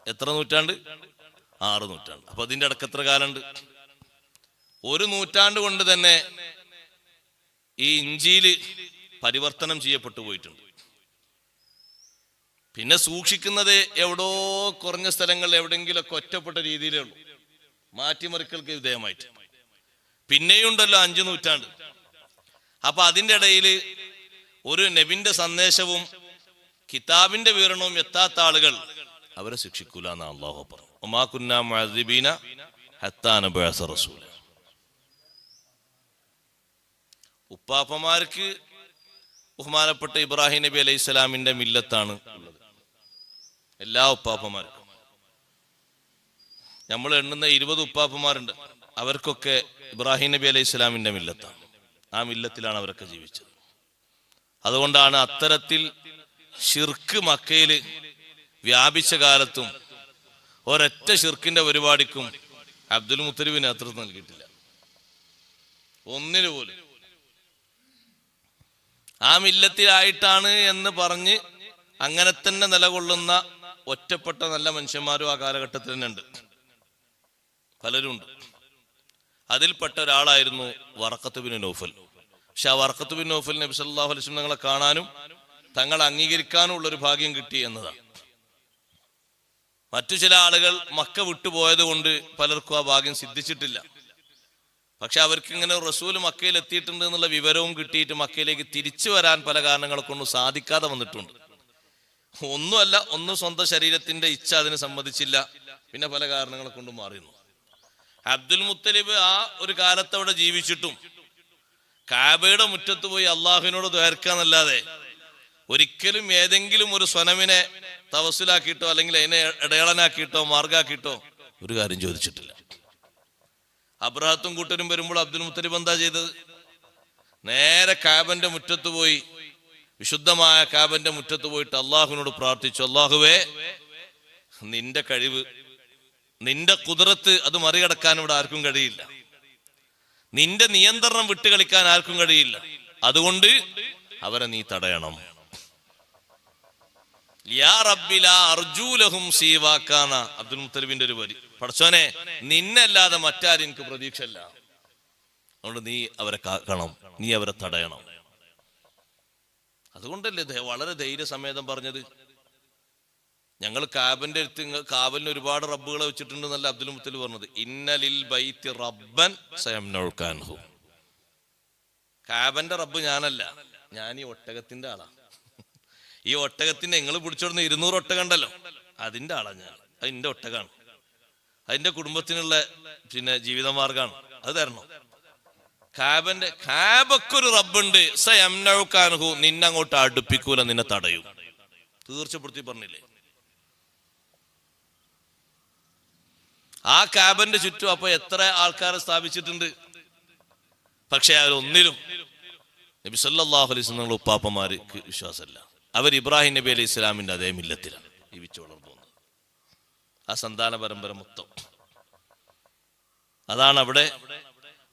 എത്ര നൂറ്റാണ്ട്? 6 നൂറ്റാണ്ട്. അപ്പൊ അതിന്റെ ഇടയ്ക്ക് എത്ര കാലമുണ്ട്? 1 നൂറ്റാണ്ട് കൊണ്ട് തന്നെ ഈ ഇഞ്ചീല് പരിവർത്തനം ചെയ്യപ്പെട്ടു പോയിട്ടുണ്ട്. പിന്നെ സൂക്ഷിക്കുന്നത് എവിടോ കുറഞ്ഞ സ്ഥലങ്ങളിൽ എവിടെയെങ്കിലൊക്കെ ഒറ്റപ്പെട്ട രീതിയിലേ ഉള്ളൂ, മാറ്റിമറിക്കൾക്ക് വിധേയമായിട്ട്. പിന്നെയുണ്ടല്ലോ 5 നൂറ്റാണ്ട്. അപ്പൊ അതിൻ്റെ ഇടയിൽ ഒരു നബിന്റെ സന്ദേശവും കിതാബിന്റെ വിവരണവും എത്താത്ത ആളുകൾ അവരെ ശിക്ഷിക്കൂല എന്നാ അല്ലാഹു പറഞ്ഞു. വമാ കുന്നാ മുഅദ്ദിബീന ഹത്താ നബഅസ റസൂല. ഉപ്പാപ്പമാർക്ക് ബഹുമാനപ്പെട്ട ഇബ്രാഹിം നബി അലൈഹി സ്വലാമിന്റെ മില്ലത്താണ് ഉള്ളത്. എല്ലാ ഉപ്പാപ്പമാർക്കും നമ്മൾ എണ്ണുന്ന 20 ഉപ്പാപ്പമാരുണ്ട്. അവർക്കൊക്കെ ഇബ്രാഹിം നബി അലൈഹി സ്വലാമിന്റെ മില്ലത്താണ്. ആ മില്ലത്തിലാണ് അവരൊക്കെ ജീവിച്ചത്. അതുകൊണ്ടാണ് അത്തരത്തിൽ ഷിർക്ക് മക്കയിൽ വ്യാപിച്ച കാലത്തും ഒരൊറ്റ ഷിർക്കിന്റെ പരിപാടിക്കും അബ്ദുൽ മുത്തലിബ് നേതൃത്വം നൽകിയിട്ടില്ല, ഒന്നിനു പോലും. ആ മില്ലത്തിലായിട്ടാണ് എന്ന് പറഞ്ഞ് അങ്ങനെ തന്നെ നിലകൊള്ളുന്ന ഒറ്റപ്പെട്ട നല്ല മനുഷ്യന്മാരും ആ കാലഘട്ടത്തിൽ തന്നെ ഉണ്ട്, പലരും ഉണ്ട്. അതിൽപ്പെട്ട ഒരാളായിരുന്നു വറഖത്ത് ബിൻ നൗഫൽ. പക്ഷെ ആ വറഖത്ത് ബിൻ നൗഫൽ നബി സല്ലല്ലാഹു അലൈഹി വസല്ലം തങ്ങളെ കാണാനും തങ്ങൾ അംഗീകരിക്കാനും ഉള്ളൊരു ഭാഗ്യം കിട്ടി എന്നതാണ്. മറ്റു ചില ആളുകൾ മക്ക വിട്ടുപോയത് കൊണ്ട് പലർക്കും ആ ഭാഗ്യം സിദ്ധിച്ചിട്ടില്ല. പക്ഷെ അവർക്ക് ഇങ്ങനെ റസൂൽ മക്കയിൽ എത്തിയിട്ടുണ്ട് എന്നുള്ള വിവരവും കിട്ടിയിട്ട് മക്കയിലേക്ക് തിരിച്ചു വരാൻ പല കാരണങ്ങളെ കൊണ്ടും സാധിക്കാതെ വന്നിട്ടുണ്ട്. ഒന്നുമല്ല, ഒന്നും സ്വന്തം ശരീരത്തിന്റെ ഇച്ഛ അതിന് സമ്മതിച്ചില്ല, പിന്നെ പല കാരണങ്ങളെ കൊണ്ടും മാറിയിരുന്നു. അബ്ദുൽ മുത്തലിബ് ആ ഒരു കാലത്ത് അവിടെ ജീവിച്ചിട്ടും കാബയുടെ മുറ്റത്ത് പോയി അള്ളാഹുവിനോട് ദ്വാരക്കാന്നല്ലാതെ ഒരിക്കലും ഏതെങ്കിലും ഒരു സ്വനമിനെ തവസ്സുലാക്കിയിട്ടോ അല്ലെങ്കിൽ അതിനെ ഇടയാളനാക്കിയിട്ടോ മാർഗാക്കിയിട്ടോ ഒരു കാര്യം ചോദിച്ചിട്ടില്ല. അബ്രഹത്തും കൂട്ടരും വരുമ്പോൾ അബ്ദുൽ മുത്തലിബ് എന്താ ചെയ്തത്? നേരെ കാബന്റെ മുറ്റത്ത് പോയി, വിശുദ്ധമായ കാബന്റെ മുറ്റത്ത് പോയിട്ട് അള്ളാഹുവിനോട് പ്രാർത്ഥിച്ചു, അള്ളാഹുവേ, നിന്റെ കഴിവ്, നിന്റെ കുദറത്ത് അത് മറികടക്കാൻ ഇവിടെ ആർക്കും കഴിയില്ല, നിന്റെ നിയന്ത്രണം വിട്ടുകളിക്കാൻ ആർക്കും കഴിയില്ല, അതുകൊണ്ട് അവരെ നീ തടയണം. യാ റബ്ബി ലാ അർജൂ ലഹും സീവാക്കാന അബ്ദുൽ മുത്തലിബിന്റെ ഒരു വരി. പടച്ചോനെ, നിന്നല്ലാതെ മറ്റാരും എനിക്ക് പ്രതീക്ഷയില്ല, അതുകൊണ്ട് നീ അവരെ കാക്കണം, നീ അവരെ തടയണം. അതുകൊണ്ടല്ലേ വളരെ ധൈര്യസമേതം പറഞ്ഞത്, ഞങ്ങൾ കാബന്റെ അടുത്ത് കാബലിന് ഒരുപാട് റബ്ബുകളെ വെച്ചിട്ടുണ്ടെന്നല്ല അബ്ദുൽ മുത്തലിബ് പറഞ്ഞത്. ഇന്നലിൽ ബൈത്തി റബ്ബൻ സയംനഉൽകാൻഹു. കാബന്റെ റബ്ബ് ഞാനല്ല, ഞാൻ ഈ ഒട്ടകത്തിന്റെ ആളാ. ഈ ഒട്ടകത്തിന്റെ നിങ്ങൾ പിടിച്ചോടുന്ന 200 ഒട്ടകം ഉണ്ടല്ലോ, അതിന്റെ ആളാ ഞാൻ. അത് എന്റെ ഒട്ടകാണ്, അതിന്റെ കുടുംബത്തിനുള്ള പിന്നെ ജീവിതമാർഗാണ്, അത് തരണം. കാബക്കൊരു റബ്ബുണ്ട്, സയംനഉൽകാൻഹു, നിന്നങ്ങോട്ട് അടുപ്പിക്കൂല, നിന്നെ തടയും. തീർച്ചപ്പെടുത്തി പറഞ്ഞില്ലേ? ആ കാബന്റെ ചുറ്റും അപ്പൊ എത്ര ആൾക്കാരെ സ്ഥാപിച്ചിട്ടുണ്ട്. പക്ഷെ അവരൊന്നിലും നബി സല്ലല്ലാഹു അലൈഹി വസല്ലം ഉപ്പാപ്പമാർക്ക് വിശ്വാസമല്ല. അവർ ഇബ്രാഹിം നബി അലൈഹി ഇസ്ലാമിന്റെ അതേ മില്ലത്തിലാണ് ജീവിച്ചു വളർന്നു വന്നത്. ആ സന്താന പരമ്പര മൊത്തം അതാണ്. അവിടെ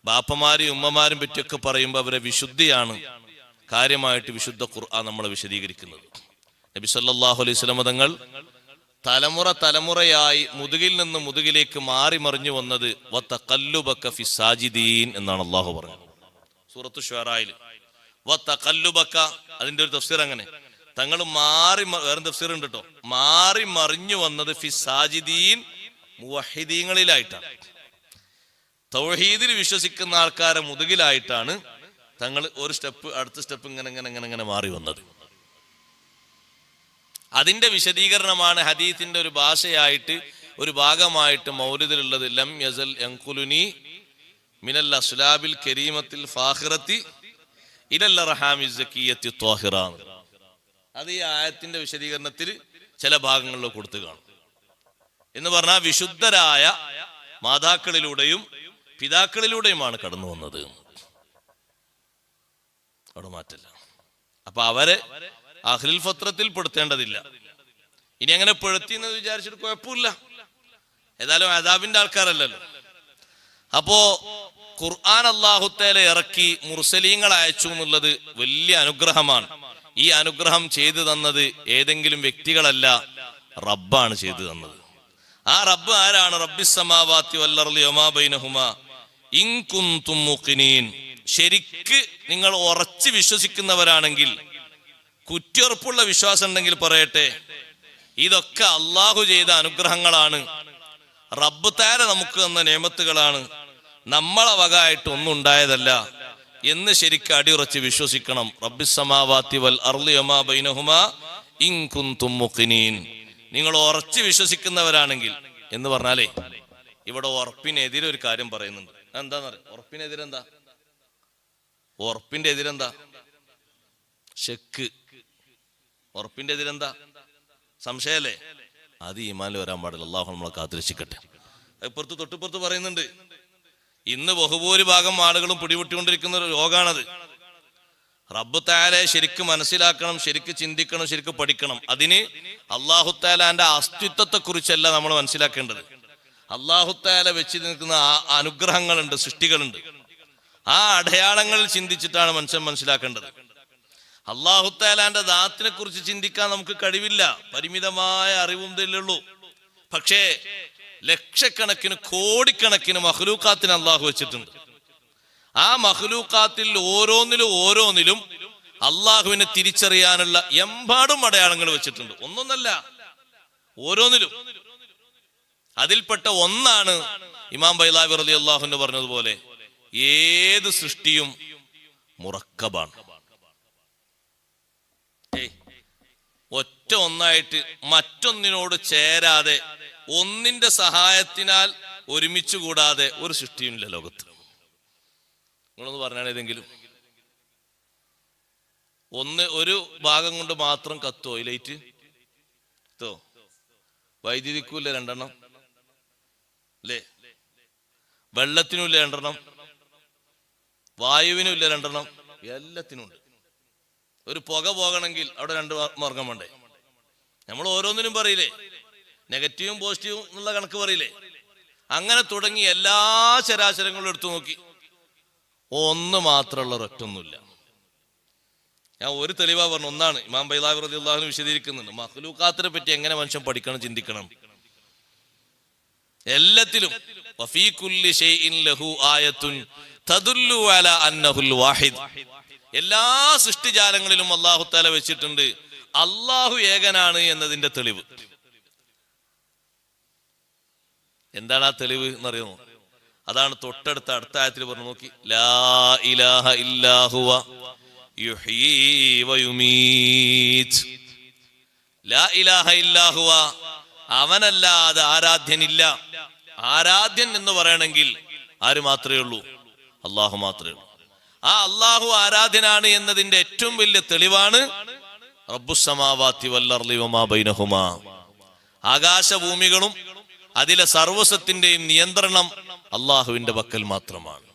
ബാപ്പമാരും ഉമ്മമാരും പറ്റിയൊക്കെ പറയുമ്പോൾ അവരെ വിശുദ്ധിയാണ് കാര്യമായിട്ട് വിശുദ്ധ ഖുർആൻ നമ്മളെ വിശദീകരിക്കുന്നത്. നബി സല്ലല്ലാഹു അലൈഹി വസല്ലം തങ്ങൾ തലമുറ തലമുറയായി മുതുകിൽ നിന്ന് മുതുകിലേക്ക് മാറി മറിഞ്ഞു വന്നത് വതഖല്ലുബക ഫിസ്സാജിദീൻ എന്നാണ് അല്ലാഹു പറഞ്ഞത് സൂറത്തു ശുആറയിൽ. വതഖല്ലുബക, അതിന്റെ ഒരു തഫ്സീർ അങ്ങനെ, തങ്ങൾ മാറി, വേറെ തഫ്സീർ ഉണ്ട് കേട്ടോ, മാറി മറിഞ്ഞു വന്നത് ഫിസ്സാജിദീൻ, മുവഹിദീങ്ങളിലായിട്ടാണ്. തൗഹീദിൽ വിശ്വസിക്കുന്ന ആൾക്കാരെ മുതുകിലായിട്ടാണ് തങ്ങൾ ഒരു സ്റ്റെപ്പ് അടുത്ത സ്റ്റെപ്പ് ഇങ്ങനെ മാറി വന്നത്. അതിന്റെ വിശദീകരണമാണ് ഹദീസിന്റെ ഒരു ഭാഷയായിട്ട് ഒരു ഭാഗമായിട്ട് മൗലിദിലുള്ളത്. ലം യസൽ യൻഖുലുനി മിനൽ അസ്ലാബിൽ കരീമത്തിൽ ഫാഖിറത്തി ഇലൽ റഹാമിസ് സക്കിയത്തി ത്വാഹിറ. അത് ഈ ആയത്തിന്റെ വിശദീകരണത്തിൽ ചില ഭാഗങ്ങളിൽ കൊടുത്തു കാണും. എന്ന് പറഞ്ഞാൽ വിശുദ്ധരായ മാതാക്കളിലൂടെയും പിതാക്കളിലൂടെയുമാണ് കടന്നു വന്നത്. അവിടെ മാറ്റല്ല. അപ്പൊ അവരെ അഹ്ലുൽ ഫത്രത്തിൽ പെടുത്തേണ്ടതില്ല. ഇനി അങ്ങനെ പെടുത്തി എന്ന് വിചാരിച്ചിട്ട് കുഴപ്പമില്ല, ഏതായാലും അദാബിന്റെ ആൾക്കാരല്ലല്ലോ. അപ്പോ ഖുർആൻ അല്ലാഹു തആല ഇറക്കി മുർസലീങ്ങൾ അയച്ചു എന്നുള്ളത് വലിയ അനുഗ്രഹമാണ്. ഈ അനുഗ്രഹം ചെയ്തു തന്നത് ഏതെങ്കിലും വ്യക്തികളല്ല, റബ്ബാണ് ചെയ്തു തന്നത്. ആ റബ്ബ് ആരാണ്? റബ്ബിസ് സമാവാതി വൽ അർളി വമാ ബൈനഹുമാ ഇൻ കുൻതും മുഖിനീൻ. ശരിക്ക് നിങ്ങൾ ഉറച്ചു വിശ്വസിക്കുന്നവരാണെങ്കിൽ, കുറ്റിയുറപ്പുള്ള വിശ്വാസം ഉണ്ടെങ്കിൽ പറയട്ടെ, ഇതൊക്കെ അള്ളാഹു ചെയ്ത അനുഗ്രഹങ്ങളാണ്, റബ്ബ് തആല നമുക്ക് തന്ന നിഅമത്തുകളാണ്, നമ്മളെ വകയായിട്ട് ഒന്നും ഉണ്ടായതല്ല എന്ന് ശരിക്ക് അടിയുറച്ച് വിശ്വസിക്കണം. റബ്ബിസ് സമാവാതി വൽ അർളി വമാ ബൈനഹുമാ ഇൻ കുൻതും മുഖിനീൻ. നിങ്ങൾ ഉറച്ചു വിശ്വസിക്കുന്നവരാണെങ്കിൽ എന്ന് പറഞ്ഞാലേ, ഇവിടെ ഉറപ്പിനെതിരെ ഒരു കാര്യം പറയുന്നുണ്ട്. എന്താന്നറിയാം? ഉറപ്പിനെതിരെന്താ? ഉറപ്പിന്റെ എതിരെന്താ? ഷെക്ക്. ഉറപ്പിന്റെ എതിരെന്താ? സംശയല്ലേ? അത് ഈമാനിൽ വരാൻ പാടില്ല. അല്ലാഹു നമ്മളെ കാത്തിരക്ഷിക്കട്ടെ. ഇപ്പുറത്ത് തൊട്ടിപ്പുറത്ത് പറയുന്നുണ്ട്, ഇന്ന് ബഹുഭൂരിഭാഗം ആളുകളും പിടിപെട്ടുകൊണ്ടിരിക്കുന്ന ഒരു രോഗാണത്. റബ്ബ് തആലയെ ശരിക്ക് മനസ്സിലാക്കണം, ശരിക്ക് ചിന്തിക്കണം, ശരിക്ക് പഠിക്കണം. അതിന് അല്ലാഹു തആലാന്റെ അസ്തിത്വത്തെ കുറിച്ചല്ല നമ്മൾ മനസ്സിലാക്കേണ്ടത്. അല്ലാഹു തആല വെച്ച് നിൽക്കുന്ന അനുഗ്രഹങ്ങളുണ്ട്, സൃഷ്ടികളുണ്ട്. ആ അടയാളങ്ങളിൽ ചിന്തിച്ചിട്ടാണ് മനുഷ്യൻ മനസ്സിലാക്കേണ്ടത്. അല്ലാഹു തആലാന്റെ ദാത്തിനെ കുറിച്ച് ചിന്തിക്കാൻ നമുക്ക് കഴിവില്ല, പരിമിതമായ അറിവും ഇതിലുള്ളൂ. പക്ഷേ ലക്ഷക്കണക്കിന് കോടിക്കണക്കിന് മഖ്ലൂഖാത്തിനെ അല്ലാഹു വെച്ചിട്ടുണ്ട്. ആ മഖ്ലൂഖാത്തിൽ ഓരോന്നിലും അള്ളാഹുവിനെ തിരിച്ചറിയാനുള്ള എമ്പാടും അടയാളങ്ങൾ വെച്ചിട്ടുണ്ട്. ഒന്നൊന്നല്ല, ഓരോന്നിലും. അതിൽപ്പെട്ട ഒന്നാണ് ഇമാം ബൈലാവി റളിയല്ലാഹു അൻഹു പറഞ്ഞതുപോലെ, ഏത് സൃഷ്ടിയും മുറക്കബാണ്. ഒറ്റ ഒന്നായിട്ട് മറ്റൊന്നിനോട് ചേരാതെ, ഒന്നിന്റെ സഹായത്തിനാൽ ഒരുമിച്ച് കൂടാതെ ഒരു സൃഷ്ടിയുമില്ല ലോകത്ത്. നിങ്ങളൊന്ന് പറഞ്ഞാൽ ഏതെങ്കിലും ഒരു ഭാഗം കൊണ്ട് മാത്രം കത്തോ? ലൈറ്റ് കത്തോ? വൈദ്യുതിക്കൂല്ല രണ്ടെണ്ണം അല്ലേ? വെള്ളത്തിനും ഇല്ല രണ്ടെണ്ണം, വായുവിനും ഇല്ല രണ്ടെണ്ണം, എല്ലാത്തിനും ഉണ്ട്. ഒരു പുക പോകണമെങ്കിൽ അവിടെ രണ്ട് മാർഗം വേണ്ടേ? നമ്മൾ ഓരോന്നിനും പറയില്ലേ, നെഗറ്റീവും പോസിറ്റീവും എന്നുള്ള കണക്ക് പറയില്ലേ? അങ്ങനെ തുടങ്ങി എല്ലാ ചരാചരങ്ങളും എടുത്തു നോക്കി, ഒന്ന് മാത്രമുള്ള ഒരൊറ്റൊന്നുമില്ല. ഞാൻ ഒരു തെളിവാ പറഞ്ഞു. ഒന്നാണ് ഇമാം ബൈലാവി റളിയല്ലാഹു അൻഹു വിശദീകരിക്കുന്നുണ്ട്, മഖ്ലൂഖാത്തിനെ പറ്റി എങ്ങനെ മനുഷ്യൻ പഠിക്കണം, ചിന്തിക്കണം. എല്ലാത്തിലും വഫീ കുല്ലി ശൈഇൻ ലഹു ആയത്തുൻ തദുല്ലു അലാ അന്നഹുൽ വാഹിദ്. എല്ലാ സൃഷ്ടിജാലങ്ങളിലും അല്ലാഹു തആല വെച്ചിട്ടുണ്ട് അല്ലാഹു ഏകനാണ് എന്നതിന്റെ തെളിവ്. എന്താണ് ആ തെളിവ് എന്നറിയുമോ? അതാണ് തൊട്ടടുത്ത അടുത്ത ആയത്തിൽ പറഞ്ഞു നോക്കി, ലാ ഇലാഹ ഇല്ലാ ഹുവ യുഹ്യീ വയുമീത്. ലാ ഇലാഹ ഇല്ലാ ഹുവ, അവനല്ലാതെ ആരാധ്യനില്ല. ആരാധ്യൻ എന്ന് പറയണമെങ്കിൽ ആര് മാത്രമേ ഉള്ളൂ? അള്ളാഹു മാത്രമേ ഉള്ളൂ. ആ അള്ളാഹു ആരാധ്യനാണ് എന്നതിന്റെ ഏറ്റവും വലിയ തെളിവാണ് റബ്ബുസ് സമാവാതി വൽ അർളി വമാ ബൈനഹുമാ. ആകാശഭൂമികളും അതിലെ സർവസ്വത്തിന്റെയും നിയന്ത്രണം അള്ളാഹുവിന്റെ പക്കൽ മാത്രമാണ്.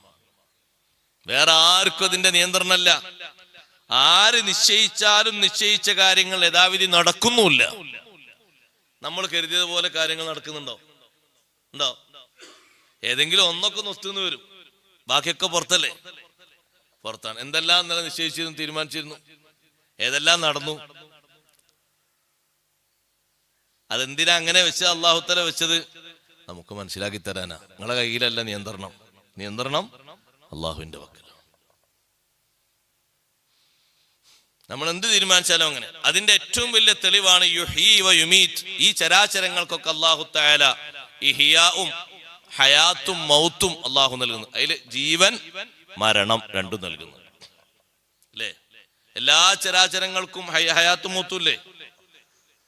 വേറെ ആർക്കും അതിന്റെ നിയന്ത്രണമല്ല. ആര് നിശ്ചയിച്ചാലും നിശ്ചയിച്ച കാര്യങ്ങൾ യഥാവിധി നടക്കുന്നുമില്ല. നമ്മൾ കരുതിയതുപോലെ കാര്യങ്ങൾ നടക്കുന്നുണ്ടോ? ഉണ്ടോ? ഏതെങ്കിലും ഒന്നൊക്കെ നൊത്തുന്ന് വരും, ബാക്കിയൊക്കെ പുറത്തല്ലേ? പുറത്താണ്. എന്തെല്ലാം ഇന്നലെ നിശ്ചയിച്ചിരുന്നു, തീരുമാനിച്ചിരുന്നു, ഏതെല്ലാം നടന്നു? അതെന്തിനാ അങ്ങനെ വെച്ചത്? അല്ലാഹു തആല വെച്ചത് നമുക്ക് മനസ്സിലാക്കി തരാനാ. നിങ്ങളെ കയ്യിലല്ല നിയന്ത്രണം. നിയന്ത്രണം അള്ളാഹുവിന്റെ പക്കൽ. നമ്മൾ എന്ത് തീരുമാനിച്ചാലും അങ്ങനെ. അതിന്റെ ഏറ്റവും വലിയ തെളിവാണ് യുഹ്യീ വ യുമീത്. ഈ ചരാചരങ്ങൾക്കൊക്കെ അല്ലാഹു തആല ഇഹ്യാഉം ഹയാത്തും മൗത്തും അല്ലാഹു നൽകുന്നു. അതിൽ ജീവൻ മരണം രണ്ടും നൽകുന്നു അല്ലേ? എല്ലാ ചരാചരങ്ങൾക്കും ഹയാത്തും മൗത്തും ഇല്ലേ?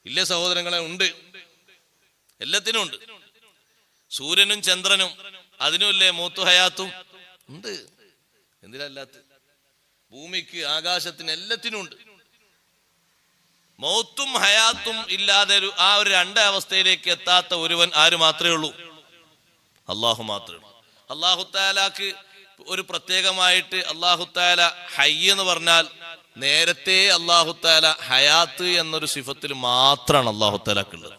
ഇല്ല സഹോദരങ്ങളെ, ഉണ്ട്. എല്ലാത്തിനും ഉണ്ട്. സൂര്യനും ചന്ദ്രനും അതിനും ഇല്ലേ മൗത്തും ഹയാത്തും? ഉണ്ട്. എന്തിനല്ലാത്ത? ഭൂമിക്ക്, ആകാശത്തിന്, എല്ലാത്തിനും ഉണ്ട്. മൗത്തും ഹയാത്തും ഇല്ലാതെ ആ ഒരു രണ്ട് അവസ്ഥയിലേക്ക് എത്താത്ത ഒരുവൻ ആര് മാത്രമേ ഉള്ളൂ? അള്ളാഹു മാത്രമേ ഉള്ളൂ. അള്ളാഹു തആലക്ക് ഒരു പ്രത്യേകമായിട്ട് അള്ളാഹു തആല ഹയ്യ് എന്ന് പറഞ്ഞാൽ നേരത്തെ അള്ളാഹു തആല ഹയാത്ത് എന്നൊരു സിഫത്തിൽ മാത്രമാണ് അള്ളാഹു തആലക്കുള്ളത്.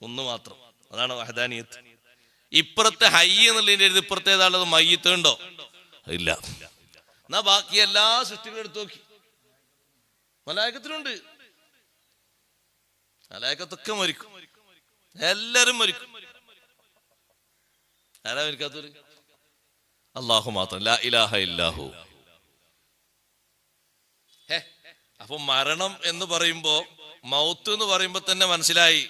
ഒന്ന് മാത്രം, അതാണ് വഹദാനിയത്ത്. ഇപ്പുറത്തെ ഹയ്യ് എന്നുള്ളതിന്റെ ഇപ്പുറത്തെ ഏതാണത്? മയ്യിത്ത് ഉണ്ടോ? ഇല്ല. എന്നാ ബാക്കി എല്ലാ സൃഷ്ടികളും എടുത്തു നോക്കി, മലായികത്തിലുണ്ട്. മലായികത്തൊക്കെ മരിക്കും, എല്ലാരും മരിക്കും. ആരാ മരിക്കാത്തവര്? അള്ളാഹു മാത്രം. ലാ ഇലാഹ ഇല്ലാഹു. അപ്പൊ മരണം എന്ന് പറയുമ്പോ, മൗത്ത് എന്ന് പറയുമ്പോ തന്നെ മനസ്സിലായി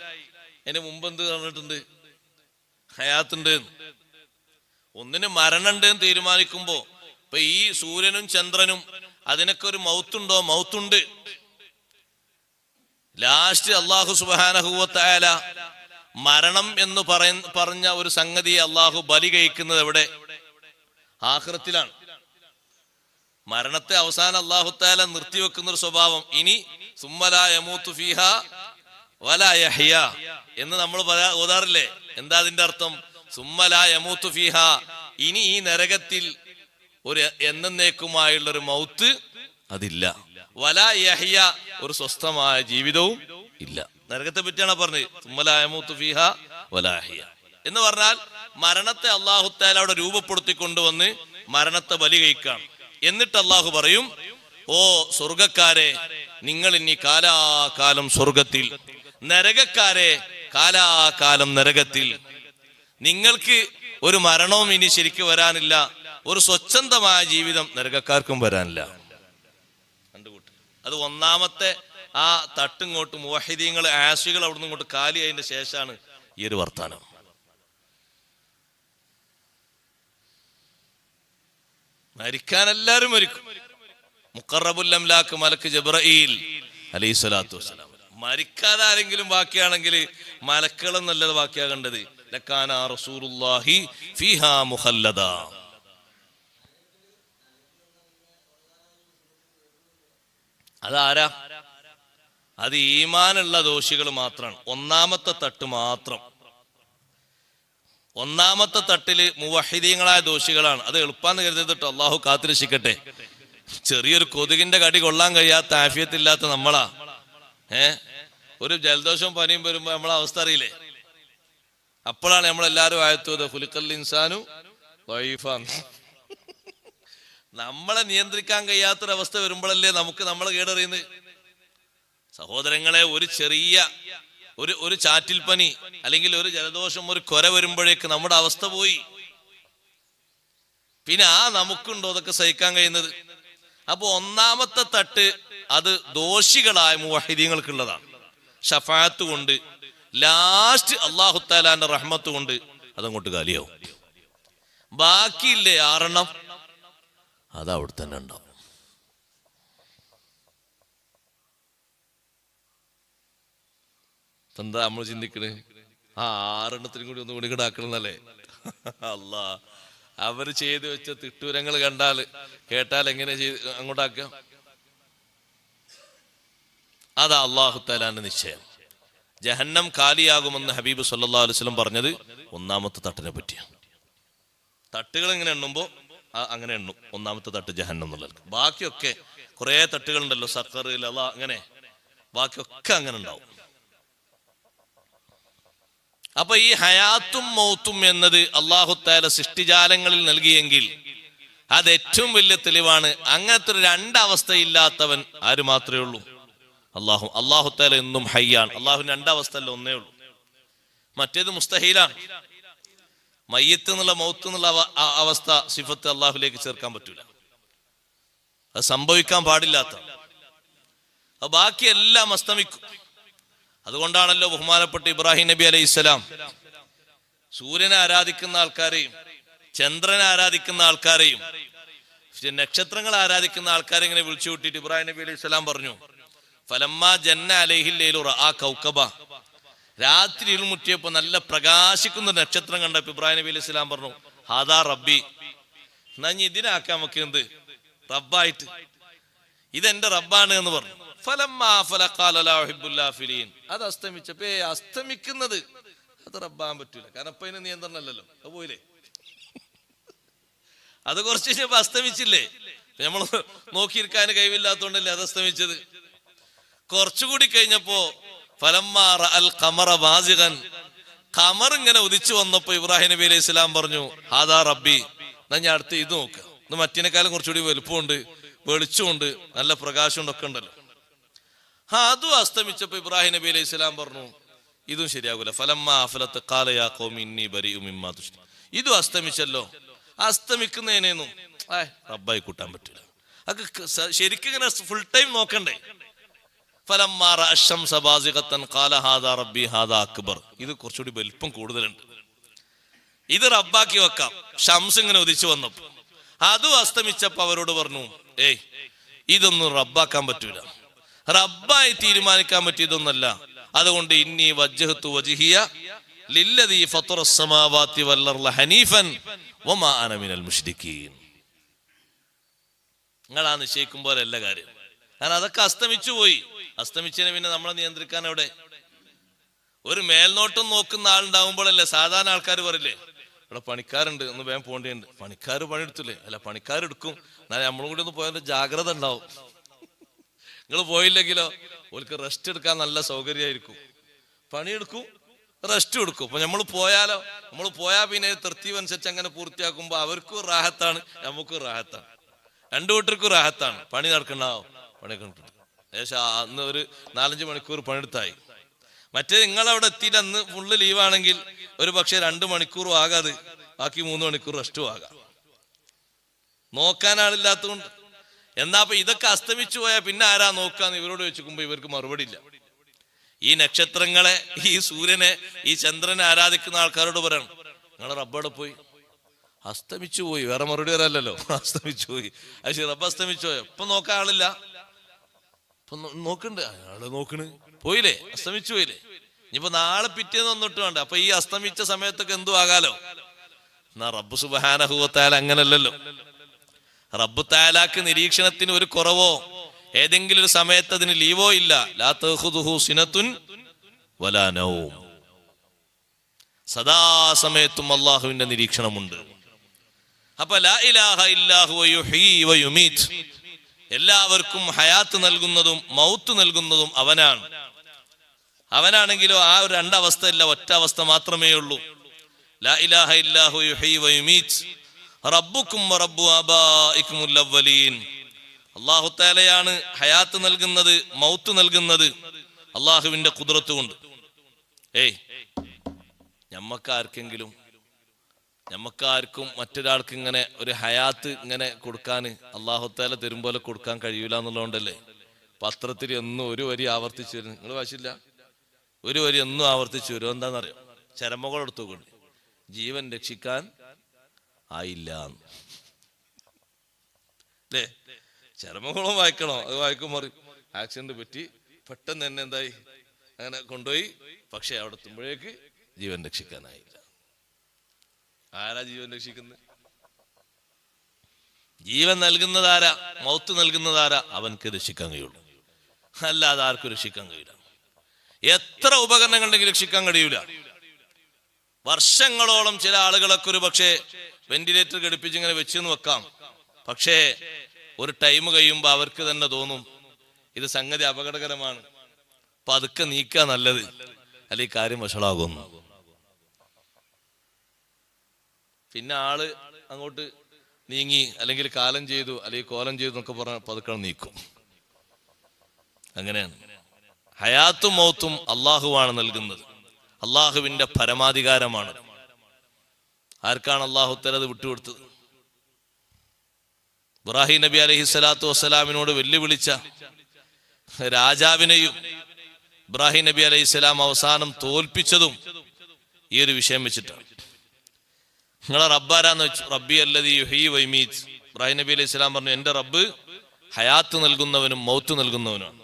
അതിന് മുമ്പ് എന്ത് പറഞ്ഞിട്ടുണ്ട്? ഹയാത്തുണ്ട്. ഒന്നിന് മരണമുണ്ട് എന്ന് തീരുമാനിക്കുമ്പോ, ഇപ്പൊ ഈ സൂര്യനും ചന്ദ്രനും അതിനൊക്കെ ഒരു മൗത്തുണ്ടോ? മൗത്തുണ്ട്. ലാസ്റ്റ് അള്ളാഹു സുബ്ഹാനഹു വ തആല മരണം എന്ന് പറഞ്ഞ ഒരു സംഗതിയെ അള്ളാഹു ബലി കഴിക്കുന്നത് എവിടെ? ആഖിറത്തിലാണ്. മരണത്തെ അവസാനം അള്ളാഹു തആല നിർത്തിവെക്കുന്ന ഒരു സ്വഭാവം. ഇനി സുമ്മ ലാ യമൂതു ഫീഹാ വലാ യഹ്യ എന്ന് നമ്മൾ ഓതാറില്ലേ? എന്താ അതിന്റെ അർത്ഥം? സുമ്മ ലാ യമൂതു ഫീഹാ, ഇനി ഈ നരകത്തിൽ ഒരു എന്നേക്കുമായുള്ള ഒരു മൗത്ത് അതില്ല. വലാ യഹ്യ, ഒരു സ്വസ്ഥമായ ജീവിതവും ഇല്ല. നരകത്തെ പറ്റിയാണ് പറഞ്ഞത്. സുമ്മ ലാ യമൂതു ഫീഹാ വലാ യഹ്യ എന്ന് പറഞ്ഞാൽ മരണത്തെ അള്ളാഹു തആല അവിടെ രൂപപ്പെടുത്തി കൊണ്ടുവന്ന് മരണത്തെ ബലി കഴിക്കാം. എന്നിട്ട് അള്ളാഹു പറയും, ഓ സ്വർഗക്കാരെ, നിങ്ങൾ ഇനി കാലാകാലം സ്വർഗത്തിൽ, നരകക്കാരെ കാലാകാലം നരകത്തിൽ. നിങ്ങൾക്ക് ഒരു മരണവും ഇനി ശരിക്കും വരാനില്ല, ഒരു സ്വച്ഛന്തമായ ജീവിതം നരകക്കാർക്കും വരാനില്ല. അത് ഒന്നാമത്തെ ആ തട്ടിങ്ങോട്ട് മുവഹിദീങ്ങൾ ആശികൾ അവിടുന്ന് ഇങ്ങോട്ട് കാലി അതിന്റെ ശേഷമാണ് ഈ ഒരു വർത്താനം. മരിക്കാൻ എല്ലാവരും മരിക്കും. മുഖറബുൽ അംലാക്ക് മലക്ക് ജിബ്രീൽ അലൈഹിസ്സലാത്തു വസ്സലാം. മരിക്കാതെ ആരെങ്കിലും ബാക്കിയാണെങ്കിൽ മലക്കുകളെന്നല്ലത് ബാക്കിയാകേണ്ടത്. ലക്കാന റസൂലുള്ളാഹി ഫീഹാ മുഖല്ലദ. അതാരാ? അത് ഈമാനുള്ള ദോഷികൾ മാത്രമാണ്. ഒന്നാമത്തെ തട്ട് മാത്രം. ഒന്നാമത്തെ തട്ടില് മുവഹിദീങ്ങളായ ദോഷികളാണ്. അത് എളുപ്പാന്ന് കരുതിട്ടോ, അള്ളാഹു കാത്തിരക്ഷിക്കട്ടെ. ചെറിയൊരു കൊതുകിന്റെ കടി കൊള്ളാൻ കഴിയാത്ത ആഫിയത്തില്ലാത്ത നമ്മളാ. ഒരു ജലദോഷവും പനിയും വരുമ്പോ നമ്മളെ അവസ്ഥ അറിയില്ലേ? അപ്പോഴാണ് നമ്മളെല്ലാരും ആയത്തത് ഖുലിഖൽ ഇൻസാനു ദഈഫാൻ. നമ്മളെ നിയന്ത്രിക്കാൻ കഴിയാത്തൊരവസ്ഥ വരുമ്പോഴല്ലേ നമുക്ക് നമ്മളെ കേടറിയുന്നത്. സഹോദരങ്ങളെ, ഒരു ചെറിയ ഒരു ചാറ്റിൽ പനി അല്ലെങ്കിൽ ഒരു ജലദോഷം, ഒരു കൊര വരുമ്പോഴേക്ക് നമ്മുടെ അവസ്ഥ പോയി. പിന്നെ നമുക്കുണ്ടോ അതൊക്കെ സഹിക്കാൻ കഴിയുന്നത്? അപ്പൊ ഒന്നാമത്തെ തട്ട് അത് ദോഷികളായ മുവഹിദീങ്ങൾക്കുള്ളതാണ്. ഷഫാഅത്ത് കൊണ്ട് ലാസ്റ്റ് അല്ലാഹു തആലാന്റെ റഹ്മത്ത് കൊണ്ട് അതങ്ങോട്ട് കാലിയാവും. ബാക്കിയില്ലേ 6 അത് അവിടെ തന്നെ ഉണ്ടാവും. എന്താ നമ്മൾ ചിന്തിക്കണേ? 6 കൂടി ഒന്നും കൂടി കിടാക്കണമെന്നല്ലേ? അല്ലാ, അവര് ചെയ്തു വെച്ച തിട്ടൂരങ്ങൾ കേട്ടാൽ എങ്ങനെ അങ്ങോട്ടാക്കുക? അതാ അല്ലാഹു തആലാന്റെ നിശ്ചയം. ജഹന്നം കാലിയാകുമെന്ന് ഹബീബ് സല്ലല്ലാഹു അലൈഹി വസല്ലം പറഞ്ഞത് ഒന്നാമത്തെ തട്ടിനെ പറ്റിയാണ്. തട്ടുകൾ എങ്ങനെ എണ്ണുമ്പോ അങ്ങനെ എണ്ണും. ഒന്നാമത്തെ തട്ട് ജഹന്നം എന്നുള്ളത്. ബാക്കിയൊക്കെ കുറെ തട്ടുകൾ ഉണ്ടല്ലോ, സഖർ, ലള, അങ്ങനെ ബാക്കിയൊക്കെ അങ്ങനെ ഉണ്ടാവും. അപ്പൊ ഈ ഹയാത്തും മൗത്തും എന്നത് അല്ലാഹു തആല സൃഷ്ടിജാലങ്ങളിൽ നൽകിയെങ്കിൽ അത് ഏറ്റവും വലിയ തെളിവാണ്. അങ്ങനത്തെ ഒരു 2 അവസ്ഥയില്ലാത്തവൻ ആര് മാത്രമേ ഉള്ളൂ? അല്ലാഹു തആല എന്നും ഹയ്യാണ്. അല്ലാഹുവിന് 2 അവസ്ഥയല്ല, ഒന്നേ ഉള്ളൂ. മറ്റേത് മുസ്തഹീലാണ്. മയ്യത്ത് എന്നുള്ള മൗത്ത് എന്നുള്ള അവസ്ഥ സിഫത്ത് അള്ളാഹുലേക്ക് ചേർക്കാൻ പറ്റൂല. അത് സംഭവിക്കാൻ പാടില്ലാത്ത. ബാക്കി എല്ലാം അസ്തമിക്കും. അതുകൊണ്ടാണല്ലോ ബഹുമാനപ്പെട്ട ഇബ്രാഹിം നബി അലൈഹിസ്സലാം സൂര്യനെ ആരാധിക്കുന്ന ആൾക്കാരെയും ചന്ദ്രനെ ആരാധിക്കുന്ന ആൾക്കാരെയും നക്ഷത്രങ്ങളെ ആരാധിക്കുന്ന ആൾക്കാരെ ഇങ്ങനെ വിളിച്ചു കൂട്ടിയിട്ട് ഇബ്രാഹിം നബി അലൈഹിസ്സലാം പറഞ്ഞു, ഫലമ്മാ ജന്ന അലൈഹിൽ ലൈലു റആ കൗകബ. രാത്രി ഇരുൾമുറ്റിയപ്പോ നല്ല പ്രകാശിക്കുന്ന നക്ഷത്രം കണ്ടപ്പോ ഇബ്രാഹിം നബി അലൈഹി സ്വലാം പറഞ്ഞു, ഹാദാ റബ്ബി. എന്നാ ഇതിനാക്കാം നമുക്ക് എന്ത് റബ്ബായിട്ട്, ഇതെന്റെ റബ്ബാണ് എന്ന് പറഞ്ഞു. അത് അസ്തമിച്ചപ്പോ അസ്തമിക്കുന്നത് അത് റബ്ബാൻ പറ്റൂല, കാരണം ഇപ്പൊ അതിന് നിയന്ത്രണമല്ലല്ലോ, അത് പോയില്ലേ. അത് കുറച്ച് കഴിഞ്ഞപ്പോ അസ്തമിച്ചില്ലേ, നമ്മൾ നോക്കിയിരിക്കാൻ കഴിവില്ലാത്തോണ്ടല്ലേ അത് അസ്തമിച്ചത്. കുറച്ചുകൂടി കഴിഞ്ഞപ്പോ ഖമർ ഇങ്ങനെ ഉദിച്ചു വന്നപ്പോ ഇബ്രാഹിം നബി അലൈഹി സ്വലാം പറഞ്ഞു, ഹാദാ റബ്ബി, എന്നാ ഞാൻ അടുത്ത് ഇത് നോക്കാം, ഇത് മറ്റേനേക്കാളും കുറച്ചുകൂടി വലുപ്പമുണ്ട്, വെളിച്ചമുണ്ട്, നല്ല പ്രകാശമുണ്ട്, ഒക്കെ ഉണ്ടല്ലോ. അതും അസ്തമിച്ചപ്പോ ഇബ്രാഹിം നബി അലൈഹി സ്വലാം പറഞ്ഞു, ഇതും ശരിയാകൂല. ഇതും അസ്തമിച്ചല്ലോ, അസ്തമിക്കുന്നതിനേന്നും റബ്ബായി കൂട്ടാൻ പറ്റില്ല. അത് ശരിക്കും ഇങ്ങനെ ഫുൾ ടൈം നോക്കണ്ടേ. ഇത് കുറച്ചുകൂടി വലിപ്പം കൂടുതലുണ്ട്, ഇത് റബ്ബാക്കി വെക്കാം. ഷംസ് ഇങ്ങനെ ഉദിച്ചു വന്നപ്പോ അതും അസ്തമിച്ചപ്പോ അവരോട് പറഞ്ഞു, ഇതൊന്നും റബ്ബാക്കാൻ പറ്റൂല, റബ്ബായി തീരുമാനിക്കാൻ പറ്റിയതൊന്നല്ല. അതുകൊണ്ട് ഇന്നി വജ്ജഹ്തു വജ്ഹിയ ലില്ലദീ ഫത്തറസ് സമാവാതി വൽ അർള ഹനീഫൻ വമാ അന മിനൽ മുശ്രിക്കീൻ. നിങ്ങളാ നിശ്ചയിക്കും പോലെ എല്ലാ കാര്യം, കാരണം അതൊക്കെ അസ്തമിച്ചു പോയി. അസ്തമിച്ചതിനെ പിന്നെ നമ്മളെ നിയന്ത്രിക്കാൻ എവിടെ? ഒരു മേൽനോട്ടം നോക്കുന്ന ആളുണ്ടാവുമ്പോഴല്ലേ സാധാരണ ആൾക്കാർ പറയില്ലേ, ഇവിടെ പണിക്കാരുണ്ട്, ഒന്ന് വേഗം പോകേണ്ടിയുണ്ട്, പണിക്കാർ പണിയെടുത്തില്ലേ, അല്ല പണിക്കാരെടുക്കും, എന്നാലും നമ്മളും കൂടി ഒന്ന് പോയാൽ ജാഗ്രത ഉണ്ടാവും. നിങ്ങൾ പോയില്ലെങ്കിലോ ഓർക്ക് റെസ്റ്റ് എടുക്കാൻ നല്ല സൗകര്യമായിരിക്കും, പണിയെടുക്കും, റെസ്റ്റ് എടുക്കും. അപ്പൊ നമ്മൾ പോയാലോ, നമ്മൾ പോയാൽ പിന്നെ തൃപ്തി അനുസരിച്ച് അങ്ങനെ പൂർത്തിയാക്കുമ്പോ അവർക്കും റാഹത്താണ്, നമുക്കും റാഹത്താണ്, രണ്ടു കൂട്ടർക്കും റാഹത്താണ്. പണി നടക്കണ്ടാവോ, പണിയൊക്കെ ഏകദേശം അന്ന് ഒരു 4-5 മണിക്കൂർ പണിയെടുത്തായി. മറ്റേ നിങ്ങളവിടെ എത്തിയിട്ട് അന്ന് ഫുള്ള് ലീവാണെങ്കിൽ ഒരു പക്ഷെ 2 മണിക്കൂറും ആകാതെ ബാക്കി 3 മണിക്കൂർ റെസ്റ്റും ആകാം, നോക്കാൻ ആളില്ലാത്തതുകൊണ്ട്. എന്നാ അപ്പൊ ഇതൊക്കെ അസ്തമിച്ചു പോയാൽ പിന്നെ ആരാ നോക്കാന്ന് ഇവരോട് ചോദിക്കുമ്പോ ഇവർക്ക് മറുപടി ഇല്ല. ഈ നക്ഷത്രങ്ങളെ, ഈ സൂര്യനെ, ഈ ചന്ദ്രനെ ആരാധിക്കുന്ന ആൾക്കാരോട് പറയണം, നിങ്ങളെ റബ്ബവിടെ പോയി, അസ്തമിച്ചു പോയി, വേറെ മറുപടി വരാല്ലോ, അസ്തമിച്ചു പോയി. അത് ശരി, റബ്ബ് അസ്തമിച്ചു പോയോ? ഇപ്പൊ നോക്കാൻ ആളില്ല, ഇപ്പൊ നോക്കണ്ടേ, അയാള് നോക്കണ്, പോയില്ലേ, അസ്തമിച്ചു പോയില്ലേ. ഇനിയിപ്പോ നാളെ പിറ്റേന്ന് വന്നിട്ട് വേണ്ട. അപ്പൊ ഈ അസ്തമിച്ച സമയത്തൊക്കെ എന്തു ആകാലോ. എന്നാ റബ്ബ് സുബ്ഹാനഹു വ തആല അങ്ങനല്ലല്ലോ. റബ്ബ് തആലാക്ക് നിരീക്ഷണത്തിന് ഒരു കുറവോ ഏതെങ്കിലും ഒരു സമയത്ത് അതിന് ലീവോ ഇല്ല. ലാ തഖുദുഹു സിനത്തുൻ വലാ നൗം. സദാസമയത്തും അല്ലാഹുവിന്റെ നിരീക്ഷണമുണ്ട്. അപ്പൊ ലാ ഇലാഹ ഇല്ലാഹു യുഹ്യി വ യുമീത്, എല്ലാവർക്കും ഹയാത്ത് നൽകുന്നതും മൗത്ത് നൽകുന്നതും അവനാണ്. അവനാണെങ്കിലോ ആ ഒരു 2 അവസ്ഥ ഇല്ല, ഒറ്റ അവസ്ഥ മാത്രമേ ഉള്ളൂ. ലാ ഇലാഹ ഇല്ലാഹു യുഹ്യി വ യുമീത് റബ്ബുക്കും വ റബ്ബു ആബാഇകുമുൽ അവ്വലീൻ. അല്ലാഹു തആലയാണ് ഹയാത്ത് നൽകുന്നത്, മൗത്ത് നൽകുന്നത്, അല്ലാഹുവിന്റെ ഖുദ്റത്ത് കൊണ്ട്. ഞമ്മക്കാർക്കും മറ്റൊരാൾക്ക് ഇങ്ങനെ ഒരു ഹയാത്ത് ഇങ്ങനെ കൊടുക്കാൻ അല്ലാഹു തആല തരും പോലെ കൊടുക്കാൻ കഴിയൂല എന്നുള്ളതുകൊണ്ടല്ലേ പത്രത്തിൽ എന്നും ഒരു വരി ആവർത്തിച്ചു വരും. നിങ്ങൾ വായിച്ചില്ല? ഒരു വരി എന്നും ആവർത്തിച്ചു വരും. എന്താണെന്നറിയോ? ചരമകൾ എടുത്തുകൊണ്ട് ജീവൻ രക്ഷിക്കാൻ ആയില്ല അല്ലേ? ചരമകുളം വായിക്കണോ? അത് വായിക്കുമ്പോൾ ആക്സിഡന്റ് പറ്റി പെട്ടെന്ന് തന്നെ എന്തായി, അങ്ങനെ കൊണ്ടുപോയി, പക്ഷെ അവിടെ എത്തുമ്പോഴേക്ക് ജീവൻ രക്ഷിക്കാനായില്ല. ആരാ ജീവൻ രക്ഷിക്കുന്നത്? ജീവൻ നൽകുന്നതാരാ? മൗത്ത് നൽകുന്നതാരാ? അവൻക്ക് രക്ഷിക്കാൻ കഴിയുള്ളൂ, അല്ലാതെ ആർക്കും രക്ഷിക്കാൻ കഴിയില്ല. എത്ര ഉപകരണങ്ങളുണ്ടെങ്കിൽ രക്ഷിക്കാൻ കഴിയൂല. വർഷങ്ങളോളം ചില ആളുകളൊക്കെ ഒരു പക്ഷേ വെന്റിലേറ്റർ ഘടിപ്പിച്ച് ഇങ്ങനെ വെച്ചെന്ന് വെക്കാം. പക്ഷേ ഒരു ടൈം കഴിയുമ്പോ അവർക്ക് തന്നെ തോന്നും ഇത് സംഗതി അപകടകരമാണ്, പതുക്കെ നീക്കുക നല്ലത്, അല്ലെങ്കിൽ കാര്യം വഷളാകുന്നു. പിന്നെ ആള് അങ്ങോട്ട് നീങ്ങി, അല്ലെങ്കിൽ കാലം ചെയ്തു, അല്ലെങ്കിൽ കോലം ചെയ്തു എന്നൊക്കെ പറഞ്ഞ പതുക്കെ നീക്കും. അങ്ങനെയാണ്. ഹയാത്തും മൗത്തും അള്ളാഹുവാണ് നൽകുന്നത്, അള്ളാഹുവിന്റെ പരമാധികാരമാണ്. ആർക്കാണ് അള്ളാഹു തആല അത് വിട്ടുകൊടുത്തത്? ഇബ്രാഹിം നബി അലൈഹി സ്വലാത്തു വസ്സലാമിനോട് വെല്ലുവിളിച്ച രാജാവിനെയും ഇബ്രാഹിം നബി അലൈഹി സ്വലാം അവസാനം തോൽപ്പിച്ചതും ഈ ഒരു വിഷയം വെച്ചിട്ടാണ്. നിങ്ങളെ റബ്ബാരാന്ന് വെച്ചു. റബ്ബി അല്ലദീ യുഹ്യി വ യുമീത്. ഇബ്രാഹിം നബി അലൈഹി സ്വലാം പറഞ്ഞു, എന്റെ റബ്ബ് ഹയാത്ത് നൽകുന്നവനും മൗത്ത് നൽകുന്നവനാണ്.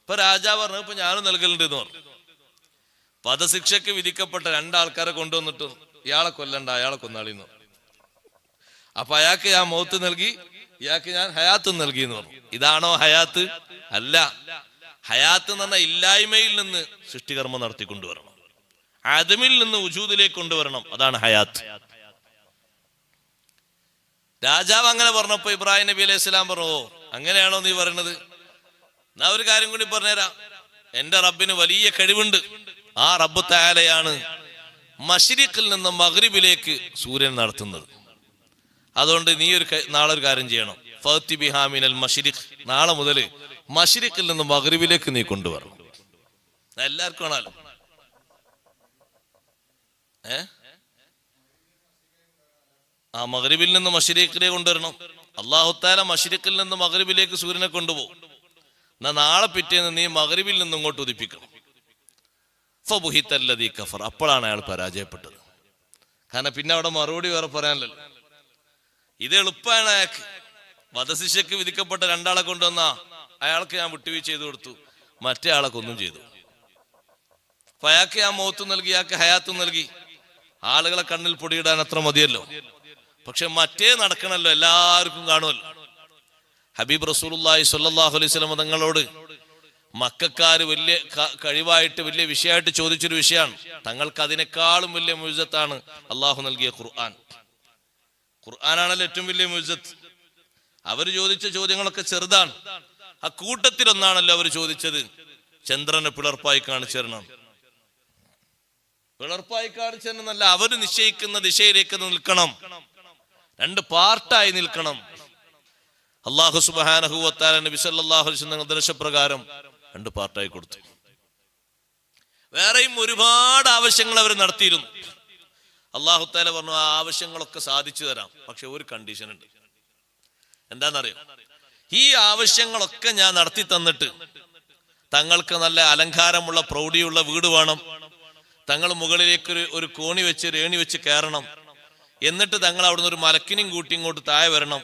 ഇപ്പൊ രാജാവ് പറഞ്ഞു, ഇപ്പൊ ഞാനും നൽകലുണ്ട് എന്ന് പറഞ്ഞു. വധശിക്ഷയ്ക്ക് വിധിക്കപ്പെട്ട 2 ആൾക്കാരെ കൊണ്ടുവന്നിട്ട് ഇയാളെ കൊല്ലണ്ട, അയാളെ കൊന്നാളിന്ന്. അപ്പൊ അയാൾക്ക് ആ മൗത്ത് നൽകി, ഇയാൾക്ക് ഞാൻ ഹയാത്ത് നൽകി എന്ന് പറഞ്ഞു. ഇതാണോ ഹയാത്ത്? അല്ല. ഹയാത്ത് എന്ന് പറഞ്ഞാൽ ഇല്ലായ്മയിൽ നിന്ന് സൃഷ്ടികർമ്മം നടത്തിക്കൊണ്ടുവരണം, ആദമിൽ നിന്ന് വജൂദിലേക്ക് കൊണ്ടുവരണം. അതാണ് ഹയാത്ത്. രാജാവ് അങ്ങനെ പറഞ്ഞപ്പോ ഇബ്രാഹിം നബി അലൈഹി സ്വലാം പറഞ്ഞു, ഓ അങ്ങനെയാണോ നീ പറയുന്നത്? എന്നാ ഒരു കാര്യം കൂടി പറഞ്ഞുതരാം. എന്റെ റബ്ബിന് വലിയ കഴിവുണ്ട്. ആ റബ്ബ് തആലയാണ് മശ്രിഖിൽ നിന്ന് മഗ്രിബിലേക്ക് സൂര്യൻ നടത്തുന്നത്. അതുകൊണ്ട് നീ നാളെ ഒരു കാര്യം ചെയ്യണം. ഫഅതി ബിഹാ മിനൽ മശ്രിഖ്, നാളെ മുതൽ മശ്രിഖിൽ നിന്ന് മഗ്രിബിലേക്ക് നീ കൊണ്ടുവരണം. എല്ലാവർക്കും ആണല്ലോ. ആ മഗ്രിബിൽ നിന്ന് മശ്രിഖിലേക്ക് കൊണ്ടുവരണം. അല്ലാഹു തആല മശ്രിഖിൽ നിന്ന് മഗ്രിബിലേക്ക് സൂര്യനെ കൊണ്ടുപോകും. എന്നാ നാളെ പിറ്റേന്ന് നീ മഗ്രിബിൽ നിന്ന് ഇങ്ങോട്ട് ഉദിപ്പിക്കണം. ഫബുഹിതല്ലദീ കഫർ, അപ്പോഴാണ് അയാൾ പരാജയപ്പെട്ടത്. കാരണം പിന്നെ അവിടെ മറുപടി വേറെ പറയാനല്ലോ. ഇത് എളുപ്പമാണ്. അയാൾക്ക് വധശിക്ഷയ്ക്ക് വിധിക്കപ്പെട്ട രണ്ടാളെ കൊണ്ടുവന്ന അയാൾക്ക് ഞാൻ വിട്ടുവീഴ്ച ചെയ്തു കൊടുത്തു, മറ്റേ ആളെ കൊന്നും ചെയ്തു. അപ്പൊ അയാൾക്ക് ഞാൻ മൗത്ത് നൽകി, അയാൾക്ക് ഹയാത്തും നൽകി. ആളുകളെ കണ്ണിൽ പൊടിയിടാൻ അത്ര മതിയല്ലോ. പക്ഷെ മറ്റേ നടക്കണല്ലോ, എല്ലാവർക്കും കാണുമല്ലോ. ഹബീബ് റസൂലുള്ളാഹി സ്വല്ലല്ലാഹു അലൈഹി വസല്ലം തങ്ങളോട് മക്കക്കാര് വലിയ കഴിവായിട്ട് വലിയ വിഷയമായിട്ട് ചോദിച്ചൊരു വിഷയമാണ്. തങ്ങൾക്ക് അതിനേക്കാളും വലിയ മുഅ്ജിസത്താണ് അള്ളാഹു നൽകിയ ഖുർആൻ. ഖുർആനാണല്ലോ ഏറ്റവും വലിയ മുഅ്ജിസത്ത്. അവര് ചോദിച്ച ചോദ്യങ്ങളൊക്കെ ചെറുതാണ്. ആ കൂട്ടത്തിലൊന്നാണല്ലോ അവർ ചോദിച്ചത്, ചന്ദ്രനെ പിളർപ്പായി കാണിച്ചു തരണം. പിളർപ്പായി കാണിച്ചു തരുന്നല്ല, അവര് നിശ്ചയിക്കുന്ന ദിശയിലേക്ക് നിൽക്കണം, രണ്ട് പാർട്ടായി നിൽക്കണം. അല്ലാഹു സുബ്ഹാനഹു വ തആല നബി സല്ലല്ലാഹു അലൈഹി വസല്ലം നിർദ്ദേശപ്രകാരം രണ്ട് പാർട്ടായി കൊടുത്തു. വേറെയും ഒരുപാട് ആവശ്യങ്ങൾ അവർ നടത്തിയിരുന്നു. അല്ലാഹു തആല പറഞ്ഞു, ആ ആവശ്യങ്ങളൊക്കെ സാധിച്ചു തരാം, പക്ഷെ ഒരു കണ്ടീഷൻ ഉണ്ട്. എന്താണെന്നറിയോ? ഈ ആവശ്യങ്ങളൊക്കെ ഞാൻ നടത്തി തന്നിട്ട് തങ്ങൾക്ക് നല്ല അലങ്കാരമുള്ള പ്രൗഢിയുള്ള വീട് വേണം, തങ്ങൾ മുകളിലേക്ക് ഒരു കോണി വെച്ച് രേണി വെച്ച് കയറണം, എന്നിട്ട് തങ്ങൾ അവിടുന്ന് ഒരു മലക്കിനെയും കൂട്ടി ഇങ്ങോട്ട് താഴെ വരണം.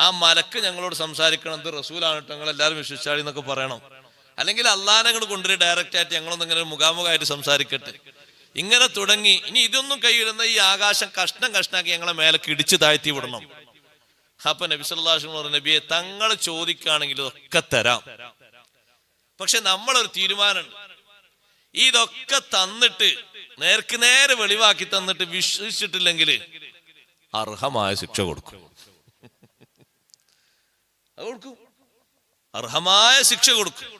ആ മലക്ക് ഞങ്ങളോട് സംസാരിക്കണം, ഇത് റസൂലാണ്, ഞങ്ങൾ എല്ലാവരും വിശ്വസിച്ചാടി എന്നൊക്കെ പറയണം. അല്ലെങ്കിൽ അള്ളാനെ അങ്ങോട്ട് കൊണ്ടുവരും ഡയറക്റ്റ് ആയിട്ട്, ഞങ്ങളൊന്നും ഇങ്ങനെ മുഖാമുഖമായിട്ട് സംസാരിക്കട്ടെ. ഇങ്ങനെ തുടങ്ങി. ഇനി ഇതൊന്നും കയ്യിടുന്ന ഈ ആകാശം കഷ്ണം കഷ്ണാക്കി ഞങ്ങളെ മേലേക്ക് ഇടിച്ചു താഴ്ത്തി വിടണം. അപ്പൊ നബി സല്ലല്ലാഹു അലൈഹി വസല്ലം പറഞ്ഞു, നബിയെ തങ്ങൾ ചോദിക്കുകയാണെങ്കിൽ ഇതൊക്കെ തരാം, പക്ഷെ നമ്മളൊരു തീരുമാനമുണ്ട്. ഇതൊക്കെ തന്നിട്ട് നേർക്ക് നേരെ വെളിവാക്കി തന്നിട്ട് വിശ്വസിച്ചിട്ടില്ലെങ്കിൽ അർഹമായ ശിക്ഷ കൊടുക്കും. അർഹമായ ശിക്ഷ കൊടുക്കും.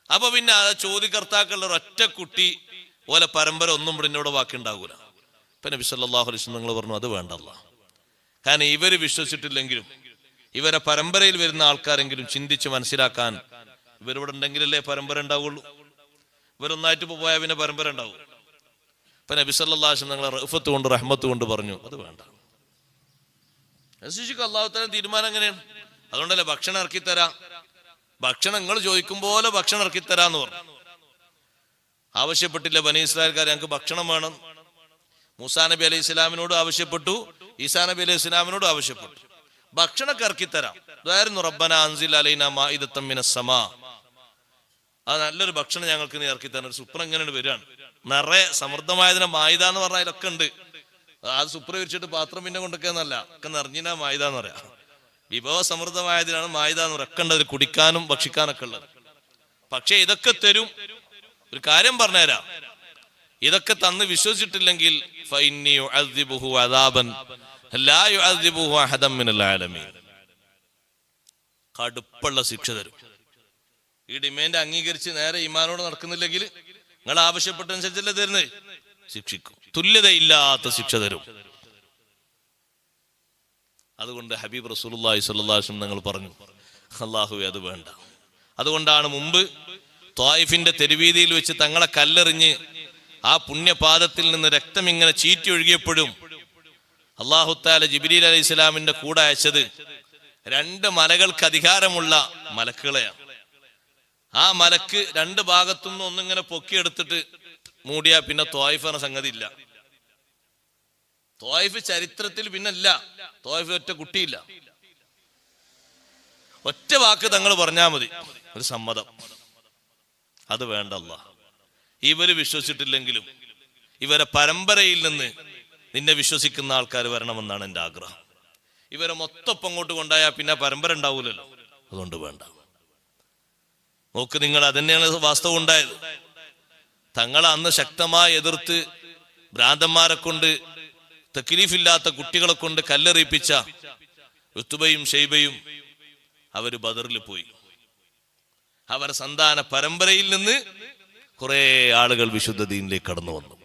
അപ്പൊ പിന്നെ ആ ചോദ്യകർത്താക്കളുടെ ഒരൊറ്റ കുട്ടി പോലെ പരമ്പര ഒന്നും ഇവിടെ എന്നോട് ബാക്കി ഉണ്ടാകൂല. ഇപ്പൊ നബി സല്ലല്ലാഹു അലൈഹി വസല്ലം നിങ്ങൾ പറഞ്ഞു, അത് വേണ്ടല്ല. കാരണം ഇവര് വിശ്വസിച്ചിട്ടില്ലെങ്കിലും ഇവരെ പരമ്പരയിൽ വരുന്ന ആൾക്കാരെങ്കിലും ചിന്തിച്ച് മനസ്സിലാക്കാൻ ഇവരിവിടെ ഉണ്ടെങ്കിലല്ലേ പരമ്പര ഉണ്ടാവുള്ളൂ. ഇവരൊന്നായിട്ട് പോയാൽ പിന്നെ പരമ്പര ഉണ്ടാവും. ഇപ്പൊ നബി സല്ലല്ലാഹു അലൈഹി വസല്ലം നിങ്ങളെ റഹ്ഫത്ത് കൊണ്ട് റഹ്മത്ത് കൊണ്ട് പറഞ്ഞു, അത് വേണ്ട. അല്ലാഹു തആല തീരുമാനം എങ്ങനെയാണ്? അതുകൊണ്ടല്ലേ ഭക്ഷണം ഇറക്കിത്തരാ, ഭക്ഷണം നിങ്ങൾ ചോദിക്കും പോലെ ഭക്ഷണം ഇറക്കിത്തരാന്ന് പറഞ്ഞു. ആവശ്യപ്പെട്ടില്ല ബനി ഇസ്രായേൽക്കാർ, ഞങ്ങൾക്ക് ഭക്ഷണം വേണം. മൂസാ നബി അലൈഹി ഇസ്ലാമിനോട് ആവശ്യപ്പെട്ടു, ഈസാ നബി അലൈഹി ഇസ്ലാമിനോട് ആവശ്യപ്പെട്ടു, ഭക്ഷണമൊക്കെ ഇറക്കിത്തരാം. ഇതായിരുന്നു റബ്ബന അൻസിൽ അലൈനാ മാഇദത്തം മിനസ് സമാ, അത് നല്ലൊരു ഭക്ഷണം ഞങ്ങൾക്ക് നീ ഇറക്കിത്തരാൻ. ഒരു സുപ്ര എങ്ങനെയാണ് വരികയാണ്, നിറയെ സമൃദ്ധമായതിനെ മായിദ എന്ന് പറഞ്ഞാൽ ഇതൊക്കെ ഉണ്ട്. അത് സുപ്ര വിരിച്ചിട്ട് പാത്രം പിന്നെ കൊണ്ടൊക്കെ എന്നല്ല, ഒക്കെ നിറഞ്ഞിനാ മായിദ എന്ന് പറയാം. വിഭവ സമൃദ്ധമായതിനാണ് മായിദ എന്ന് പറയാം. ഒക്കെ ഉണ്ട് അതിൽ കുടിക്കാനും ഭക്ഷിക്കാനൊക്കെ ഉള്ളത്. പക്ഷെ ഇതൊക്കെ തരും. ഒരു കാര്യം പറഞ്ഞുതരാം, ഇതൊക്കെ തന്ന് വിശ്വസിച്ചിട്ടില്ലെങ്കിൽ ഫഇന്നി ഉഅദ്ദിബുഹു അദാബൻ ലാ യുഅദ്ദിബുഹു അഹദൻ മിനൽ ആലമീൻ, കടുപ്പുള്ള ശിക്ഷ തരും. ഈ ഡിമാൻഡ് അംഗീകരിച്ച് നേരെ ഈമാനോട് നടക്കുന്നില്ലെങ്കിൽ നിങ്ങൾ ആവശ്യപ്പെട്ടനുസരിച്ചല്ലേ തരുന്നത്, ശിക്ഷിക്കും. തുല്യതയില്ലാത്ത ശിക്ഷ തരും. അതുകൊണ്ട് ഹബീബ് റസൂലുള്ളാഹി സ്വല്ലല്ലാഹു അലൈഹി വസല്ലം നിങ്ങൾ പറഞ്ഞു, അല്ലാഹുവേ അത് വേണ്ട. അതുകൊണ്ടാണ് മുമ്പ് ത്വായിഫിന്റെ തെരുവീതിയിൽ വെച്ച് തങ്ങളെ കല്ലെറിഞ്ഞ് ആ പുണ്യപാദത്തിൽ നിന്ന് രക്തം ഇങ്ങനെ ചീറ്റി ഒഴുകിയപ്പോഴും അല്ലാഹു തആല ജിബ്രീൽ അലൈഹി സ്വലാമിന്റെ കൂടെ അയച്ചത് രണ്ട് മലകൾക്ക് അധികാരമുള്ള മലക്കുകളെയാണ്. ആ മലക്ക് രണ്ട് ഭാഗത്തുനിന്ന് ഒന്നിങ്ങനെ പൊക്കിയെടുത്തിട്ട് മൂടിയാ പിന്നെ ത്വായിഫ് എന്ന സംഗതി ഇല്ല. ത്വായിഫ് ചരിത്രത്തിൽ പിന്നല്ല. ത്വായിഫ് ഒറ്റ കുട്ടിയില്ല. ഒറ്റ വാക്ക് തങ്ങൾ പറഞ്ഞാൽ മതി, ഒരു സമ്മതം. അത് വേണ്ടല്ല. ഇവര് വിശ്വസിച്ചിട്ടില്ലെങ്കിലും ഇവരെ പരമ്പരയിൽ നിന്ന് നിന്നെ വിശ്വസിക്കുന്ന ആൾക്കാർ വരണമെന്നാണ് എൻ്റെ ആഗ്രഹം. ഇവരെ മൊത്തം അങ്ങോട്ട് കൊണ്ടായാൽ പിന്നെ പരമ്പര ഉണ്ടാവൂലല്ലോ. അതുകൊണ്ട് വേണ്ട. നോക്ക് നിങ്ങൾ, അതന്നെയാണ് വാസ്തവം ഉണ്ടായത്. തങ്ങളെ അന്ന് ശക്തമായി എതിർത്ത് ഭ്രാന്തന്മാരെ കൊണ്ട്, തക്ലീഫില്ലാത്ത കുട്ടികളെ കൊണ്ട് കല്ലെറിയിപ്പിച്ച ഉത്ബയും ഷൈബയും അവര് ബദറിൽ പോയി. അവർ സന്താന പരമ്പരയിൽ നിന്ന് കുറെ ആളുകൾ വിശുദ്ധ ദീനിലേക്ക് കടന്നു വന്നു.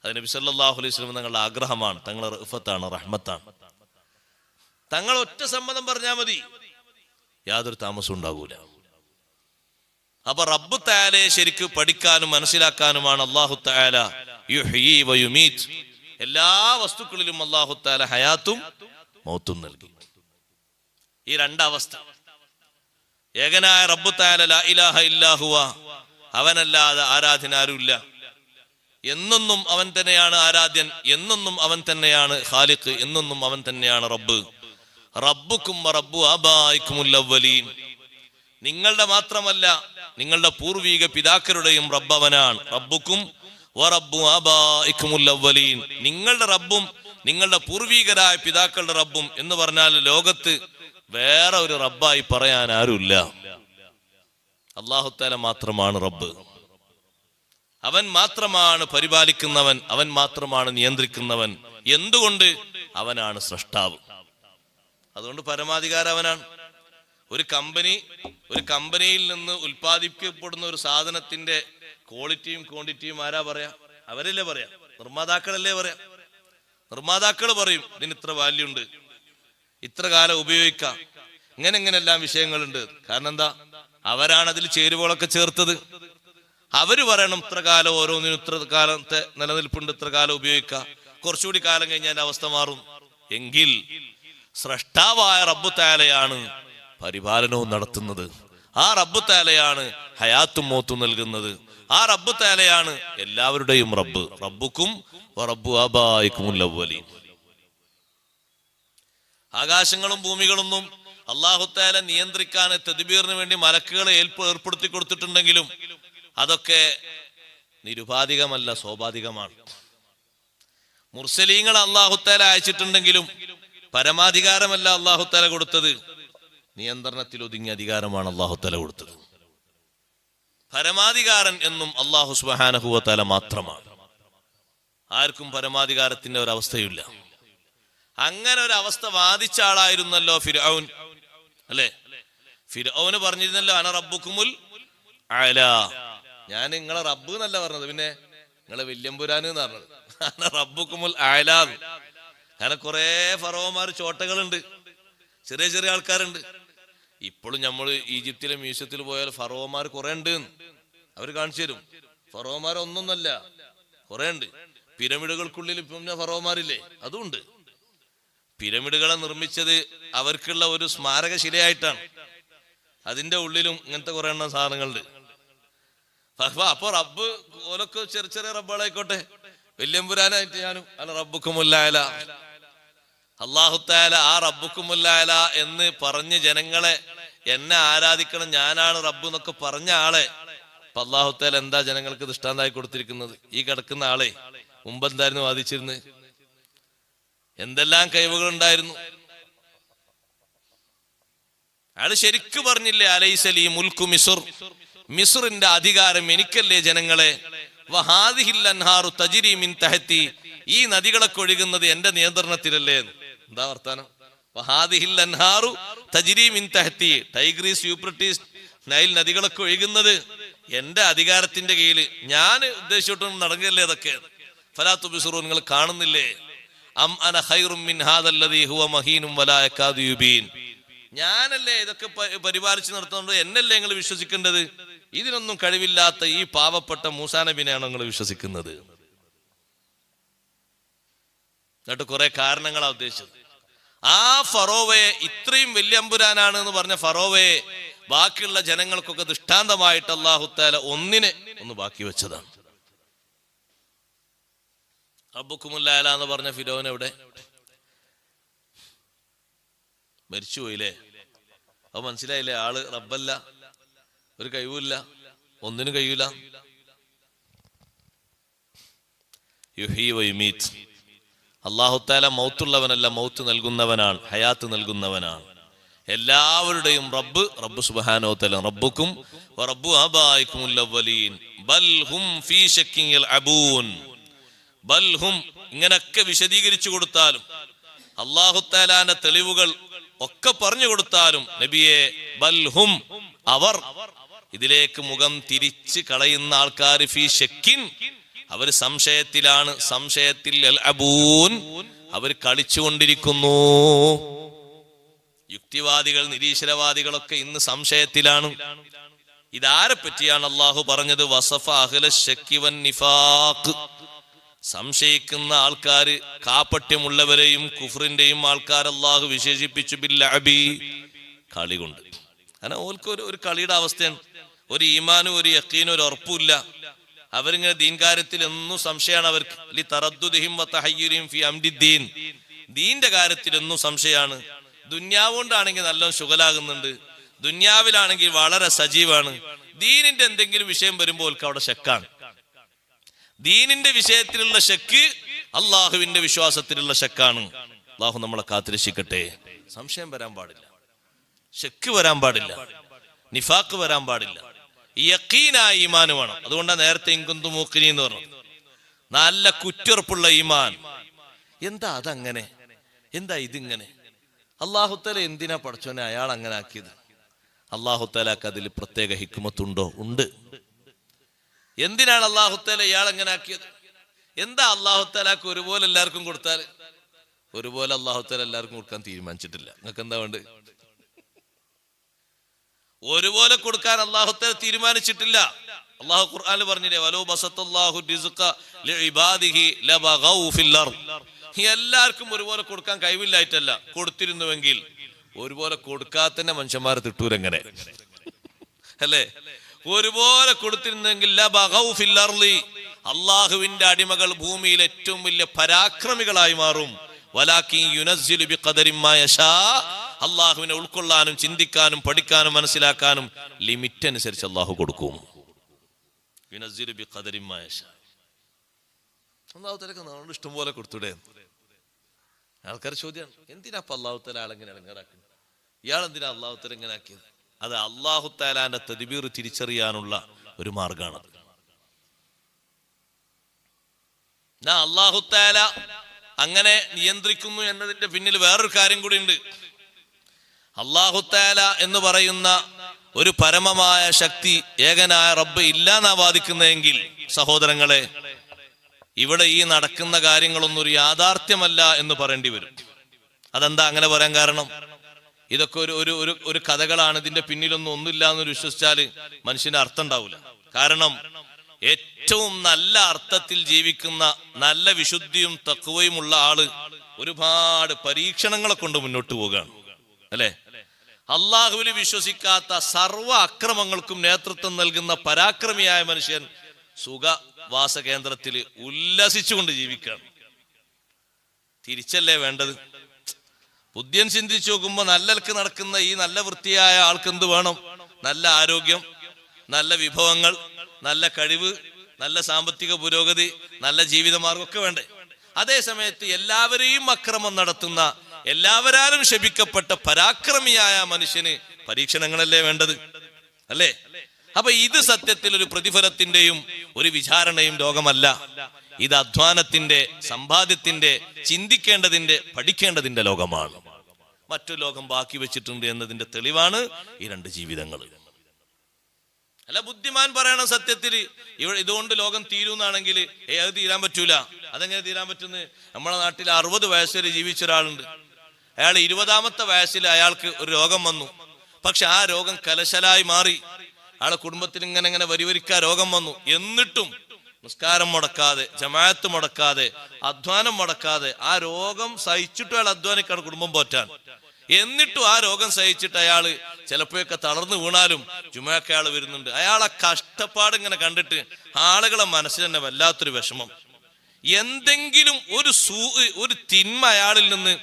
അത് നബി സല്ലല്ലാഹു അലൈഹി വസല്ലം തങ്ങളുടെ ആഗ്രഹമാണ്, തങ്ങളുടെ റഹ്ഫത്താണ്, റഹ്മത്താണ്. തങ്ങൾ ഒറ്റ സമ്മതം പറഞ്ഞാൽ മതി, യാതൊരു താമസവും ഉണ്ടാകൂല. അപ്പൊ റബ്ബ് തആലയെ ശരിക്ക് പഠിക്കാനും മനസ്സിലാക്കാനുമാണ് അല്ലാഹു തആല യുഹ്യി വ യുമീത്. എല്ലാ വസ്തുക്കളിലും അല്ലാഹു തആല ഹയാത്തും മൗത്തും നൽകി. ഈ രണ്ടവസ്ഥ, ഏകനായ റബ്ബ് തആല ലാ ഇലാഹ ഇല്ലാ ഹുവ, അവനല്ലാതെ ആരാധ്യനാരുമില്ല, എന്നൊന്നും അവൻ തന്നെയാണ് ആരാധ്യൻ, എന്നൊന്നും അവൻ തന്നെയാണ് ഖാലിഖ്, എന്നൊന്നും അവൻ തന്നെയാണ് റബ്ബ്. റബ്ബുക്കും റബ്ബു ആബായിക്കുമുൽ അവ്വലീൻ, നിങ്ങളുടെ മാത്രമല്ല നിങ്ങളുടെ പൂർവീക പിതാക്കളുടെയും റബ്ബ് അവനാണ്. റബ്ബുക്കും വറബ്ബു ആബായിക്കുമുൽ അവ്വലീൻ, നിങ്ങളുടെ റബ്ബും നിങ്ങളുടെ പൂർവീകരായ പിതാക്കളുടെ റബ്ബും എന്ന് പറഞ്ഞാൽ ലോകത്ത് വേറെ ഒരു റബ്ബായി പറയാൻ ആരുമില്ല. അല്ലാഹു തആല മാത്രമാണ് റബ്ബ്. അവൻ മാത്രമാണ് പരിപാലിക്കുന്നവൻ, അവൻ മാത്രമാണ് നിയന്ത്രിക്കുന്നവൻ. എന്തുകൊണ്ട്? അവനാണ് സ്രഷ്ടാവ്. അതുകൊണ്ട് പരമാധികാരം അവനാണ്. ഒരു കമ്പനിയിൽ നിന്ന് ഉൽപ്പാദിപ്പിക്കപ്പെടുന്ന ഒരു സാധനത്തിന്റെ ക്വാളിറ്റിയും ക്വാണ്ടിറ്റിയും ആരാ പറയാ? അവരല്ലേ പറയാ, നിർമ്മാതാക്കളല്ലേ പറയാ. നിർമ്മാതാക്കൾ പറയും ഇതിന് ഇത്ര വാല്യൂ ഉണ്ട്, ഇത്ര കാലം ഉപയോഗിക്കാം, ഇങ്ങനെല്ലാം വിഷയങ്ങളുണ്ട്. കാരണം എന്താ? അവരാണ് അതിൽ ചേരുവകളൊക്കെ ചേർത്തത്. അവര് പറയണം ഇത്ര കാലം, ഓരോന്നിനും ഇത്ര കാലത്തെ നിലനിൽപ്പുണ്ട്, ഇത്ര കാലം ഉപയോഗിക്കാം, കുറച്ചുകൂടി കാലം കഴിഞ്ഞാൽ അതിന്റെ അവസ്ഥ മാറും. എങ്കിൽ സ്രഷ്ടാവായ റബ്ബ് തആലയാണ് പരിപാലനവും നടത്തുന്നത്. ആ റബ്ബ് തആലയാണ് ഹയാത്തും മൗത്തും നൽകുന്നത്. ആ റബ്ബ് തആലയാണ് എല്ലാവരുടെയും റബ്ബ്. റബ്ബുക്കും വറബ്ബു ആബായിക്കുമുൽ അവ്വലീൻ. ആകാശങ്ങളും ഭൂമികളൊന്നും അല്ലാഹു തആല നിയന്ത്രിക്കാൻ തദ്ബീറിന് വേണ്ടി മലക്കുകളെ ഏർപ്പെടുത്തി കൊടുത്തിട്ടുണ്ടെങ്കിലും അതൊക്കെ നിരുപാധികമല്ല, സ്വാഭാവികമാണ്. മുർസലീങ്ങളെ അല്ലാഹു തആല അയച്ചിട്ടുണ്ടെങ്കിലും പരമാധികാരമല്ല അല്ലാഹു തആല കൊടുത്തത്, നിയന്ത്രണത്തിൽ ഒതുങ്ങിയ അധികാരമാണ് അല്ലാഹു തആല കൊടുത്തത്. പരമാധികാരൻ എന്നും അല്ലാഹു സുബ്ഹാനഹു വ തആല മാത്രമാണ്. ആർക്കും പരമാധികാരത്തിന്റെ ഒരവസ്ഥയില്ല. അങ്ങനെ ഒരു അവസ്ഥ വാദിച്ച ആളായിരുന്നല്ലോ ഫിർഔൻ, അല്ലെ? ഫിർഔന് പറഞ്ഞിരുന്നല്ലോ അന റബ്ബുക്കുമുൽ അഅ്ലാ, ഞാൻ നിങ്ങളെ റബ്ബ് എന്നല്ല പറഞ്ഞത്, പിന്നെ നിങ്ങളെ വല്യമ്പുരാന് എന്ന് പറഞ്ഞത്. അന റബ്ബുക്കുമുൽ അഅ്ലാ. അങ്ങനെ കുറെ ഫറോമാർ ചോട്ടകളുണ്ട്, ചെറിയ ചെറിയ ആൾക്കാരുണ്ട്. ഇപ്പോഴും നമ്മൾ ഈജിപ്തിലെ മ്യൂസിയത്തിൽ പോയാൽ ഫറോമാർ കുറെ ഉണ്ട്, അവർ കാണിച്ചു തരും. ഫറോമാർ ഒന്നൊന്നല്ല, കുറെ ഉണ്ട്. പിരമിഡുകൾക്കുള്ളിൽ പിന്നെ ഫറോമാരില്ലേ, അതുണ്ട്. പിരമിഡുകളെ നിർമ്മിച്ചത് അവർക്കുള്ള ഒരു സ്മാരക ശിലയായിട്ടാണ്. അതിന്റെ ഉള്ളിലും ഇങ്ങനത്തെ കുറെ എണ്ണം സാധനങ്ങളുണ്ട്. അപ്പൊ റബ്ബ് ഓലൊക്കെ ചെറിയ ചെറിയ റബ്ബുകളായിക്കോട്ടെ, വല്യമ്പുരാനായിട്ട് ഞാനും അല്ല റബ്ബുക്കുമുൽ അഅ്ലാ. അല്ലാഹു തആല ആ റബ്ബുക്കുമുൽ അഅ്ലാ എന്ന് പറഞ്ഞ് ജനങ്ങളെ എന്നെ ആരാധിക്കണം, ഞാനാണ് റബ്ബ് എന്നൊക്കെ പറഞ്ഞ ആളെ അപ്പൊ അല്ലാഹു തആല എന്താ ജനങ്ങൾക്ക് ദൃഷ്ടാന്തമായി കൊടുത്തിരിക്കുന്നത്? ഈ കിടക്കുന്ന ആളെ മുമ്പെന്തായിരുന്നു വാദിച്ചിരുന്നത്? എന്തെല്ലാം കഴിവുകൾ ഉണ്ടായിരുന്നു. അയാൾ ശരിക്ക് പറഞ്ഞില്ലേ, അലൈസലി മുൽക്കു മിസ്ർ, മിസ്റിന്റെ അധികാരം എനിക്കല്ലേ ജനങ്ങളെ. വഹാദിഹിൽ അൻഹാറു തജ്രി മിൻ തഹതി, ഈ നദികളൊക്കെ ഒഴുകുന്നത് എന്റെ നിയന്ത്രണത്തിലല്ലേ. എന്താ വർത്താനം? വഹാദിഹിൽ അൻഹാറു തജ്രി മിൻ തഹതി, ടൈഗ്രീസ്, യൂഫ്രട്ടീസ്, നൈൽ നദികളൊക്കെ ഒഴുകുന്നത് എന്റെ അധികാരത്തിന്റെ കീഴിൽ, ഞാൻ ഉദ്ദേശിച്ചിട്ടൊന്നും നടങ്ങില്ലേ അതൊക്കെ. ഫലാ തുബ്സിറൂൻ, നിങ്ങൾ കാണുന്നില്ലേ? അം അന ഖൈറും മിൻ ഹാദല്ലദീ ഹുവ മഹീനും വലാ യകാദു യുബീൻ, ഞാനല്ലേ ഇതൊക്കെ പരിപാലിച്ചു നടത്തുന്നത്, എന്നല്ലേ നിങ്ങൾ വിശ്വസിക്കേണ്ടത്? ഇതിനൊന്നും കഴിവില്ലാത്ത ഈ പാവപ്പെട്ട മൂസാ നബിനെയാണ് നിങ്ങൾ വിശ്വസിക്കുന്നത്. എന്നിട്ട് കുറെ കാരണങ്ങളാ ഉദ്ദേശിച്ചത്. ആ ഫറോവയെ, ഇത്രയും വലിയ അമ്പുരാനാണ് എന്ന് പറഞ്ഞ ഫറോവയെ ബാക്കിയുള്ള ജനങ്ങൾക്കൊക്കെ ദൃഷ്ടാന്തമായിട്ട് അല്ലാഹു തആല ഒന്ന് ബാക്കി വെച്ചതാണ്. റബ്ബുക്കുമുൽ അഅ്ലാ എന്ന് പറഞ്ഞ ഫിർഔൻ എവിടെ? മരിച്ചുപോയില്ലേ? അപ്പൊ മനസ്സിലായില്ലേ, ആള് റബ്ബല്ല, ഒരു കഴിവില്ല, ഒന്നിനും കഴിയൂല. യുഹ്യി വ യുമീത്, അല്ലാഹുത്താല മൗത്തുള്ളവനല്ല, മൗത്ത് നൽകുന്നവനാണ്, ഹയാത്ത് നൽകുന്നവനാണ്. എല്ലാവരുടെയും റബ്ബ് സുബ്ഹാനഹു വ തആല റബ്ബുക്കും വറബ്ബു ആബായിക്കുമുൽ അവ്വലീൻ ബൽ ഹും ഫീ ശക്കിൻ യൽഅബൂൻ. ബൽ ഹും ഇങ്ങനൊക്കെ വിശദീകരിച്ചു കൊടുത്താലും അല്ലാഹുത്താലാന്റെ തെളിവുകൾ ഒക്കെ പറഞ്ഞു കൊടുത്താലും നബിയെ ബൽ ഹും അവർ ഇതിലേക്ക് മുഖം തിരിച്ച് കളയുന്ന ആൾക്കാർ ഫീ ശക്കിൻ അവർ സംശയത്തിലാണ്, സംശയത്തിൽ യൽഅബൂൻ അവർ കളിച്ചുകൊണ്ടിരിക്കുന്നു. യുക്തിവാദികൾ നിരീശ്വരവാദികളൊക്കെ ഇന്ന് സംശയത്തിലാണ്. ഇതാരെ പറ്റിയാണ് അള്ളാഹു പറഞ്ഞത്? വസഫ അഹ്ല ശക്കി വൻ നിഫാഖ്. സംശയിക്കുന്ന ആൾക്കാര്, കാപട്യമുള്ളവരെയും കുഫറിന്റെയും ആൾക്കാർ അള്ളാഹു വിശേഷിപ്പിച്ചു ബില്ലഅബി, കളി കൊണ്ട്. കാരണം ഓൽക്ക് ഒരു കളിയുടെ അവസ്ഥയാണ്. ഒരു ഈമാനും ഒരു യഖീനും ഒരു ഉറപ്പുമില്ല. അവരിങ്ങനെ ദീൻ കാര്യത്തിൽ എന്നും സംശയമാണ് അവർക്ക്. ലി തറദ്ദുദിഹിം വതഹയ്യുരിഹിം ഫി അംരിദ്ദീൻ, ദീന്റെ കാര്യത്തിൽ എന്നും സംശയമാണ്. ദുന്യാവ് കൊണ്ടാണെങ്കിൽ നല്ലോണം ശുഗലാകുന്നുണ്ട്, ദുന്യാവിലാണെങ്കിൽ വളരെ സജീവാണ്. ദീനിന്റെ എന്തെങ്കിലും വിഷയം വരുമ്പോൾ അവിടെ ശക്കാണ്. ദീനിന്റെ വിഷയത്തിലുള്ള ശക്ക് അള്ളാഹുവിന്റെ വിശ്വാസത്തിലുള്ള ശക്കാണ്. അള്ളാഹു നമ്മളെ കാത്തിരക്ഷിക്കട്ടെ. സംശയം വരാൻ പാടില്ല, ശക്ക് വരാൻ പാടില്ല, നിഫാഖ് വരാൻ പാടില്ല. യഖീനായ ഈമാൻ വേണം. അതുകൊണ്ടാണ് നേരത്തെ ഇൻകുന്തു മൂഖിനി എന്ന് പറഞ്ഞു, നല്ല കുറ്റുറപ്പുള്ള ഈമാൻ. എന്താ അതങ്ങനെ? എന്താ ഇതിങ്ങനെ? അല്ലാഹുത്തആല എന്തിനാ പടച്ചോനെ അയാൾ അങ്ങനെ ആക്കിയത്? അല്ലാഹുത്തആലക്ക് അതിൽ പ്രത്യേക ഹിക്മത്തുണ്ടോ? ഉണ്ട്. എന്തിനാണ് അല്ലാഹുത്തആല ഇയാൾ അങ്ങനെ ആക്കിയത്? എന്താ അല്ലാഹുത്തആലക്ക് ഒരുപോലെ എല്ലാവർക്കും കൊടുത്താൽ? ഒരുപോലെ അല്ലാഹുത്തആല എല്ലാവർക്കും കൊടുക്കാൻ തീരുമാനിച്ചിട്ടില്ല. നിങ്ങൾക്ക് എന്താ വേണ്ട? ഒരുപോലെ കൊടുക്കാൻ അല്ലാഹുത്തആല തീരുമാനിച്ചിട്ടില്ല. അല്ലാഹു ഖുർആനിൽ പറഞ്ഞില്ലേ, വലോ ബസത്തല്ലാഹു റിസ്ഖ ലിഇബാദിഹി ലബഗൗ ഫിൽ അർദ്. എല്ലാവർക്കും ഒരുപോലെ കൊടുക്കാൻ കഴിവില്ലായിട്ടല്ല, കൊടുത്തിരുന്നുവെങ്കിൽ ഒരുപോലെ കൊടുക്കാത്തന്നെ മനുഷ്യന്മാരെ തിട്ടൂരെങ്ങനെ അല്ലേ? ഒരുപോലെ കൊടുത്തിരുന്നെങ്കിൽ ലബഗൗ ഫിൽ അർളി, അള്ളാഹുവിന്റെ അടിമകൾ ഭൂമിയിൽ ഏറ്റവും വലിയ പരാക്രമികളായി മാറും. വലാകിൻ യുനസ്സിലു ബിഖദരിൻ മാ യശാ, അള്ളാഹുവിനെ ഉൾക്കൊള്ളാനും ചിന്തിക്കാനും പഠിക്കാനും മനസ്സിലാക്കാനും ലിമിറ്റ് അനുസരിച്ച് അള്ളാഹു കൊടുക്കും. യുനസ്സിലു ബിഖദരിൻ മാ യശാ. അള്ളാഹുത്തആലക്ക് നമ്മളോട് ഇഷ്ടം പോലെ കൊടുത്തൂടെ? ആൾക്കാർ ചോദ്യമാണ്, എന്തിനാ അപ്പൊ അള്ളാഹുത്തആല ആളെങ്ങനെ ഇറങ്ങാറാക്കുന്നത്? ഇയാൾ എന്തിനാ അള്ളാഹുത്തആല ഇങ്ങനെ ആക്കിയത്? അത് അള്ളാഹുത്തആലാന്റെ തദ്ബീർ തിരിച്ചറിയാനുള്ള ഒരു മാർഗമാണ്. അള്ളാഹുത്തആല അങ്ങനെ നിയന്ത്രിക്കുന്നു എന്നതിന്റെ പിന്നിൽ വേറൊരു കാര്യം കൂടി ഉണ്ട്. അള്ളാഹുത്തആല എന്ന് പറയുന്ന ഒരു പരമമായ ശക്തി, ഏകനായ റബ്ബ് ഇല്ലാന്നാ വാദിക്കുന്നതെങ്കിൽ സഹോദരങ്ങളെ, ഇവിടെ ഈ നടക്കുന്ന കാര്യങ്ങളൊന്നും ഒരു യാഥാർത്ഥ്യമല്ല എന്ന് പറയേണ്ടി വരും. അതെന്താ അങ്ങനെ പറയാൻ കാരണം? ഇതൊക്കെ ഒരു കഥകളാണ്, ഇതിന്റെ പിന്നിലൊന്നും ഒന്നുമില്ല എന്ന് വിശ്വസിച്ചാൽ മനുഷ്യന് അർത്ഥം ഉണ്ടാവില്ല. കാരണം ഏറ്റവും നല്ല അർത്ഥത്തിൽ ജീവിക്കുന്ന, നല്ല വിശുദ്ധിയും തഖ്വയുമുള്ള ആള് ഒരുപാട് പരീക്ഷണങ്ങളെ കൊണ്ട് മുന്നോട്ട് പോവുകയാണ്, അല്ലെ? അള്ളാഹുവിൽ വിശ്വസിക്കാത്ത സർവ്വ അക്രമങ്ങൾക്കും നേതൃത്വം നൽകുന്ന പരാക്രമിയായ മനുഷ്യൻ സുഖവാസ കേന്ദ്രത്തിൽ ഉല്ലസിച്ചുകൊണ്ട് ജീവിക്കുകയാണ്. തിരിച്ചല്ലേ വേണ്ടത്? ബുദ്ധിയൻ ചിന്തിച്ചു നോക്കുമ്പോ നല്ലൽക്ക് നടക്കുന്ന ഈ നല്ല വൃത്തിയായ ആൾക്ക് എന്ത് വേണം? നല്ല ആരോഗ്യം, നല്ല വിഭവങ്ങൾ, നല്ല കഴിവ്, നല്ല സാമ്പത്തിക പുരോഗതി, നല്ല ജീവിതമാർഗമൊക്കെ വേണ്ടേ? അതേ സമയത്ത് എല്ലാവരെയും അക്രമം നടത്തുന്ന, എല്ലാവരാലും ശപിക്കപ്പെട്ട പരാക്രമിയായ മനുഷ്യന് പരീക്ഷണങ്ങളല്ലേ വേണ്ടത്, അല്ലേ? അപ്പൊ ഇത് സത്യത്തിൽ ഒരു പ്രതിഫലത്തിന്റെയും ഒരു വിചാരണയും ലോകമല്ല. ഇത് അധ്വാനത്തിന്റെ, സമ്പാദ്യത്തിന്റെ, ചിന്തിക്കേണ്ടതിന്റെ, പഠിക്കേണ്ടതിന്റെ ലോകമാണ്. മറ്റൊരു ലോകം ബാക്കി വെച്ചിട്ടുണ്ട് എന്നതിന്റെ തെളിവാണ് ഈ രണ്ട് ജീവിതങ്ങൾ. അല്ല, ബുദ്ധിമാൻ പറയണം സത്യത്തിൽ ഇതുകൊണ്ട് ലോകം തീരുന്നാണെങ്കിൽ അത് തീരാൻ പറ്റൂല. അതെങ്ങനെ തീരാൻ പറ്റുന്നത്? നമ്മുടെ നാട്ടിൽ 60 വയസ്സ് വരെ ജീവിച്ച ഒരാളുണ്ട്. അയാൾ 20ാമത്തെ വയസ്സിൽ അയാൾക്ക് ഒരു രോഗം വന്നു. പക്ഷെ ആ രോഗം കലശലായി മാറി. അയാളെ കുടുംബത്തിൽ ഇങ്ങനെ വരിവരിക്കാ രോഗം വന്നു. എന്നിട്ടും നിസ്കാരം മുടക്കാതെ, ജമാഅത്ത് മുടക്കാതെ, അധ്വാനം മുടക്കാതെ ആ രോഗം സഹിച്ചിട്ടും അയാൾ അധ്വാനിക്കാണ് കുടുംബം പോറ്റാൻ. എന്നിട്ടും ആ രോഗം സഹിച്ചിട്ട് അയാള് ചിലപ്പോഴൊക്കെ തളർന്നു വീണാലും ജുമഅക്ക് അയാൾ വരുന്നുണ്ട്. അയാളെ കഷ്ടപ്പാട് ഇങ്ങനെ കണ്ടിട്ട് ആളുകളെ മനസ്സിൽ തന്നെ വല്ലാത്തൊരു വിഷമം. എന്തെങ്കിലും ഒരു തിന്മ അയാളിൽ നിന്ന്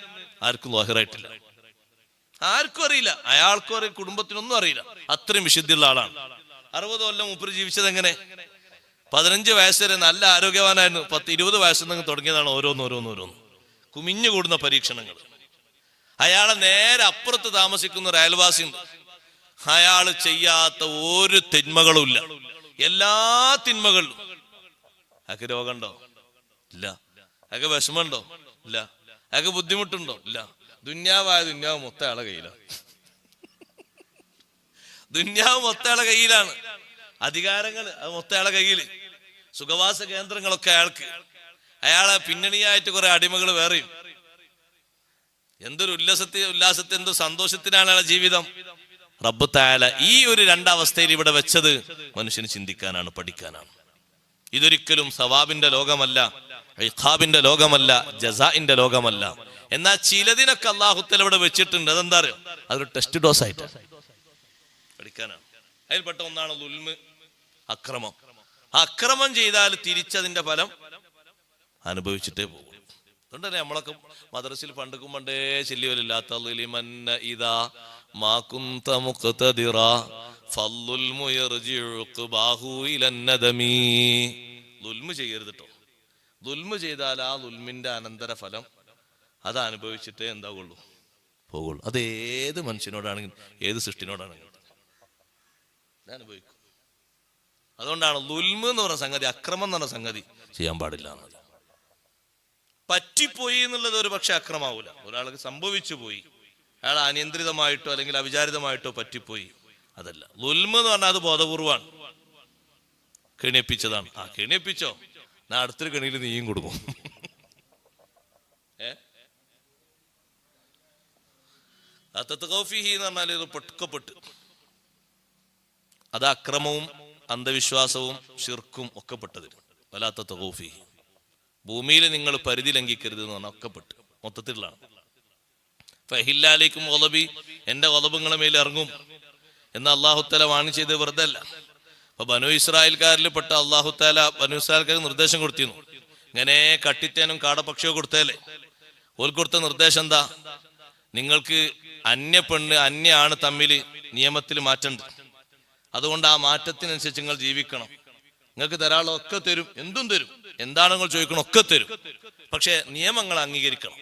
ആർക്കും ലാഹിറായിട്ടില്ല, ആർക്കും അറിയില്ല, അയാൾക്കും അറിയില്ല, കുടുംബത്തിനൊന്നും അറിയില്ല. അത്രയും വിശുദ്ധിയുള്ള ആളാണ്. 60 കൊല്ലം മുപ്പര് ജീവിച്ചത് എങ്ങനെ? 15 വയസ്സ് വരെ നല്ല ആരോഗ്യവാനായിരുന്നു. 10-20 വയസ്സിൽ നിന്ന് തുടങ്ങിയതാണ് ഓരോന്ന്. കുമിഞ്ഞു കൂടുന്ന പരീക്ഷണങ്ങൾ. അയാളെ നേരെ അപ്പുറത്ത് താമസിക്കുന്ന ഒരു അയൽവാസിയുണ്ട്. അയാൾ ചെയ്യാത്ത ഒരു തിന്മകളും ഇല്ല, എല്ലാ തിന്മകളിലും. അയാൾക്ക് രോഗമുണ്ടോ? ഇല്ല. അയാൾക്ക് വിഷമമുണ്ടോ? ഇല്ല. അയാൾക്ക് ബുദ്ധിമുട്ടുണ്ടോ? ഇല്ല. ദുന്യാവായ ദുന്യാവ് മൊത്തം അയാളെ കയ്യിലാണ്. ദുന്യാവ് മൊത്തം അയാളെ കയ്യിലാണ്. അധികാരങ്ങൾ അത് മൊത്തം അയാളെ കയ്യില്. സുഖവാസ കേന്ദ്രങ്ങളൊക്കെ അയാൾക്ക്. അയാളെ പിന്നണിയായിട്ട് കുറെ അടിമകൾ വേറെയും. എന്തൊരു ഉല്ലാസത്തെ എന്തൊരു സന്തോഷത്തിനാണ് അയാളെ ജീവിതം. റബ്ബ് തആല ഈ ഒരു രണ്ടവസ്ഥയിൽ ഇവിടെ വെച്ചത് മനുഷ്യന് ചിന്തിക്കാനാണ്, പഠിക്കാനാണ്. ഇതൊരിക്കലും സവാബിന്റെ ലോകമല്ല, ഇഖാബിന്റെ ലോകമല്ല, ജസാഇന്റെ ലോകമല്ല. എന്നാൽ ചിലതിനൊക്കെ അല്ലാഹു തആല ഇവിടെ വെച്ചിട്ടുണ്ട്. അതെന്താ അറിയോ? അതൊരു ടെസ്റ്റ് ഡോസ് ആയിട്ട് പഠിക്കാനാണ്. അതിൽപ്പെട്ട ഒന്നാണ് ദുൽമ്, അക്രമം. അക്രമം ചെയ്താൽ തിരിച്ചതിന്റെ ഫലം അനുഭവിച്ചിട്ടേ പോകും. അതുകൊണ്ടല്ലേ നമ്മളൊക്കെ മദ്രസയിൽ പണ്ടേ ചെല്ലിവലില്ലാത്ത ദുൽമ് ചെയ്യരുത് കേട്ടോ. ദുൽമ് ചെയ്താൽ ആ ദുൽമിന്റെ അനന്തര ഫലം അത് അനുഭവിച്ചിട്ടേ എന്താവുള്ളൂ, പോകുള്ളൂ. അത് ഏത് മനുഷ്യനോടാണെങ്കിലും ഏത് സൃഷ്ടിനോടാണെങ്കിലും അനുഭവിക്കും. അതുകൊണ്ടാണ് ദുൽമ് എന്ന് പറഞ്ഞ സംഗതി, അക്രമം എന്ന് പറഞ്ഞ സംഗതി ചെയ്യാൻ പാടില്ല. പറ്റിപ്പോയി എന്നുള്ളത് ഒരു പക്ഷെ അക്രമാവൂല. ഒരാൾക്ക് സംഭവിച്ചു പോയി, അയാൾ അനിയന്ത്രിതമായിട്ടോ അല്ലെങ്കിൽ അവിചാരിതമായിട്ടോ പറ്റിപ്പോയി, അതല്ല. ദുൽമ് എന്ന് പറഞ്ഞാൽ അത് ബോധപൂർവമാണ്, കെണിപ്പിച്ചതാണ്. ആ കെണിപ്പിച്ചോ, ഞാൻ അടുത്തൊരു കെണിയിൽ നീയും കൊടുക്കും. എന്ന് പറഞ്ഞാൽ ഇത് പൊട്ടുക്കപ്പെട്ട്, അത് അക്രമവും അന്ധവിശ്വാസവും ശിർക്കും ഒക്കെ പെട്ടതിന്. വലാത്ത തഖൂഫിഹി, ഭൂമിയിൽ നിങ്ങൾ പരിധി ലംഘിക്കരുത് എന്ന് പറഞ്ഞാൽ ഒക്കെപ്പെട്ട് മൊത്തത്തിലുള്ളതാണ്. ഫഹില്ലാലേക്കും ഒലബി, എന്റെ ഒലബുങ്ങളെ മേൽ ഇറങ്ങും എന്ന് അള്ളാഹു തആല വാണി ചെയ്ത് വെറുതെ അല്ല. അപ്പൊ ബനു ഇസ്രായേൽക്കാരിൽ പെട്ട അള്ളാഹു തആല ബനു ഇസ്രായേൽക്കാർക്ക് നിർദ്ദേശം കൊടുത്തിരുന്നു. ഇങ്ങനെ കട്ടിത്തേനും കാടപക്ഷിയോ കൊടുത്തല്ലേ. ഓൽ കൊടുത്ത നിർദ്ദേശം എന്താ? നിങ്ങൾക്ക് അന്യ പെണ്ണ് അന്യ ആണ് തമ്മിൽ നിയമത്തിൽ മാറ്റമുണ്ട്. അതുകൊണ്ട് ആ മാറ്റത്തിനനുസരിച്ച് നിങ്ങൾ ജീവിക്കണം. നിങ്ങൾക്ക് തരാളൊക്കെ തരും, എന്തും തരും, എന്താണ് നിങ്ങൾ ചോദിക്കണം ഒക്കെ തരും. പക്ഷെ നിയമങ്ങൾ അംഗീകരിക്കണം.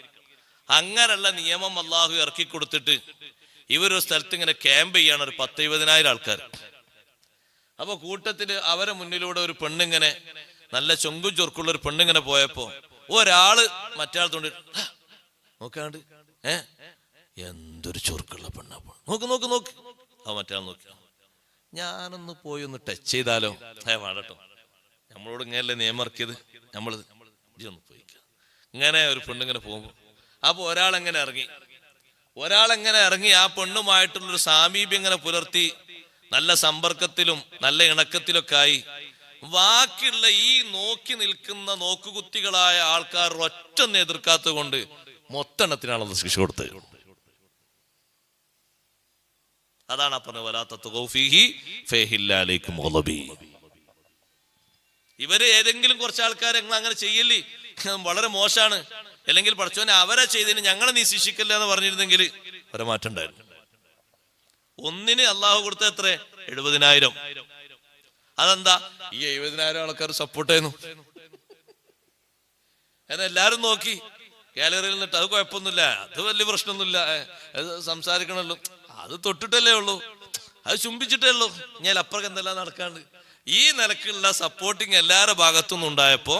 അങ്ങനെയുള്ള നിയമം അള്ളാഹു ഇറക്കി കൊടുത്തിട്ട് ഇവരൊരു സ്ഥലത്ത് ഇങ്ങനെ ക്യാമ്പ് ചെയ്യാണ്, ഒരു 10-20,000 ആൾക്കാർ. അപ്പൊ കൂട്ടത്തില് അവരെ മുന്നിലൂടെ ഒരു പെണ്ണിങ്ങനെ, നല്ല ചൊങ്കും ചൊർക്കുള്ള ഒരു പെണ്ണിങ്ങനെ പോയപ്പോ ഒരാള് മറ്റേ തോണ്ടി നോക്കാണ്ട്, എന്തൊരു ചൊർക്കുള്ള പെണ്ണാ, നോക്ക് നോക്ക് നോക്ക്. ആ മറ്റേ നോക്കി, ഞാനൊന്ന് പോയി ഒന്ന് ടച്ച് ചെയ്താലോ? വേണ്ടട്ടോ, നമ്മളോട് ഇങ്ങനെയല്ലേ നിയമം ഇറക്കിയത്, നമ്മൾ ഒന്ന് പോയി. ഇങ്ങനെ ഒരു പെണ്ണിങ്ങനെ പോകുമ്പോ അപ്പൊ ഒരാളെങ്ങനെ ഇറങ്ങി ആ പെണ്ണുമായിട്ടുള്ളൊരു സാമീപ്യം ഇങ്ങനെ പുലർത്തി, നല്ല സമ്പർക്കത്തിലും നല്ല ഇണക്കത്തിലൊക്കെ ആയി. ബാക്കിയുള്ള ഈ നോക്കി നിൽക്കുന്ന നോക്കുകുത്തികളായ ആൾക്കാർ ഒറ്റൊന്നും എതിർക്കാത്തത് കൊണ്ട് മൊത്തെണ്ണത്തിനാണത് ശിക്ഷ കൊടുത്തത്. അതാണ് പറഞ്ഞത് വലാ തത്ഗൗഫീഹി ഫഹില്ലാലൈക്കും ഗളബി. ഇവര് ഏതെങ്കിലും കുറച്ച് ആൾക്കാരെ അങ്ങനെ ചെയ്യല്ലേ, വളരെ മോശമാണ്, അല്ലെങ്കിൽ പഠിച്ചോനെ അവരെ ചെയ്തതിന് ഞങ്ങളെ നീ ശിക്ഷിക്കല്ല എന്ന് പറഞ്ഞിരുന്നെങ്കിൽ ഒരു മാറ്റം ഉണ്ടായിരുന്നു. ഒന്നിന് അള്ളാഹു കൊടുത്ത എത്ര? 70,000. അതെന്താ? ഈ 70,000 ആൾക്കാർ സപ്പോർട്ട് ചെയ്യുന്നു. എല്ലാരും നോക്കി ഗാലറിയിൽ നിന്നിട്ട് അത് കുഴപ്പമൊന്നുമില്ല, അത് വലിയ പ്രശ്നമൊന്നുമില്ല, സംസാരിക്കണല്ലോ, അത് തൊട്ടിട്ടല്ലേ ഉള്ളൂ, അത് ചുംബിച്ചിട്ടേ ഉള്ളൂ, ഞാൻ അപ്പുറം എന്തെല്ലാം നടക്കാണ്ട്. ഈ നിലക്കുള്ള സപ്പോർട്ടിങ് എല്ലാവരുടെ ഭാഗത്തുനിന്നും ഉണ്ടായപ്പോ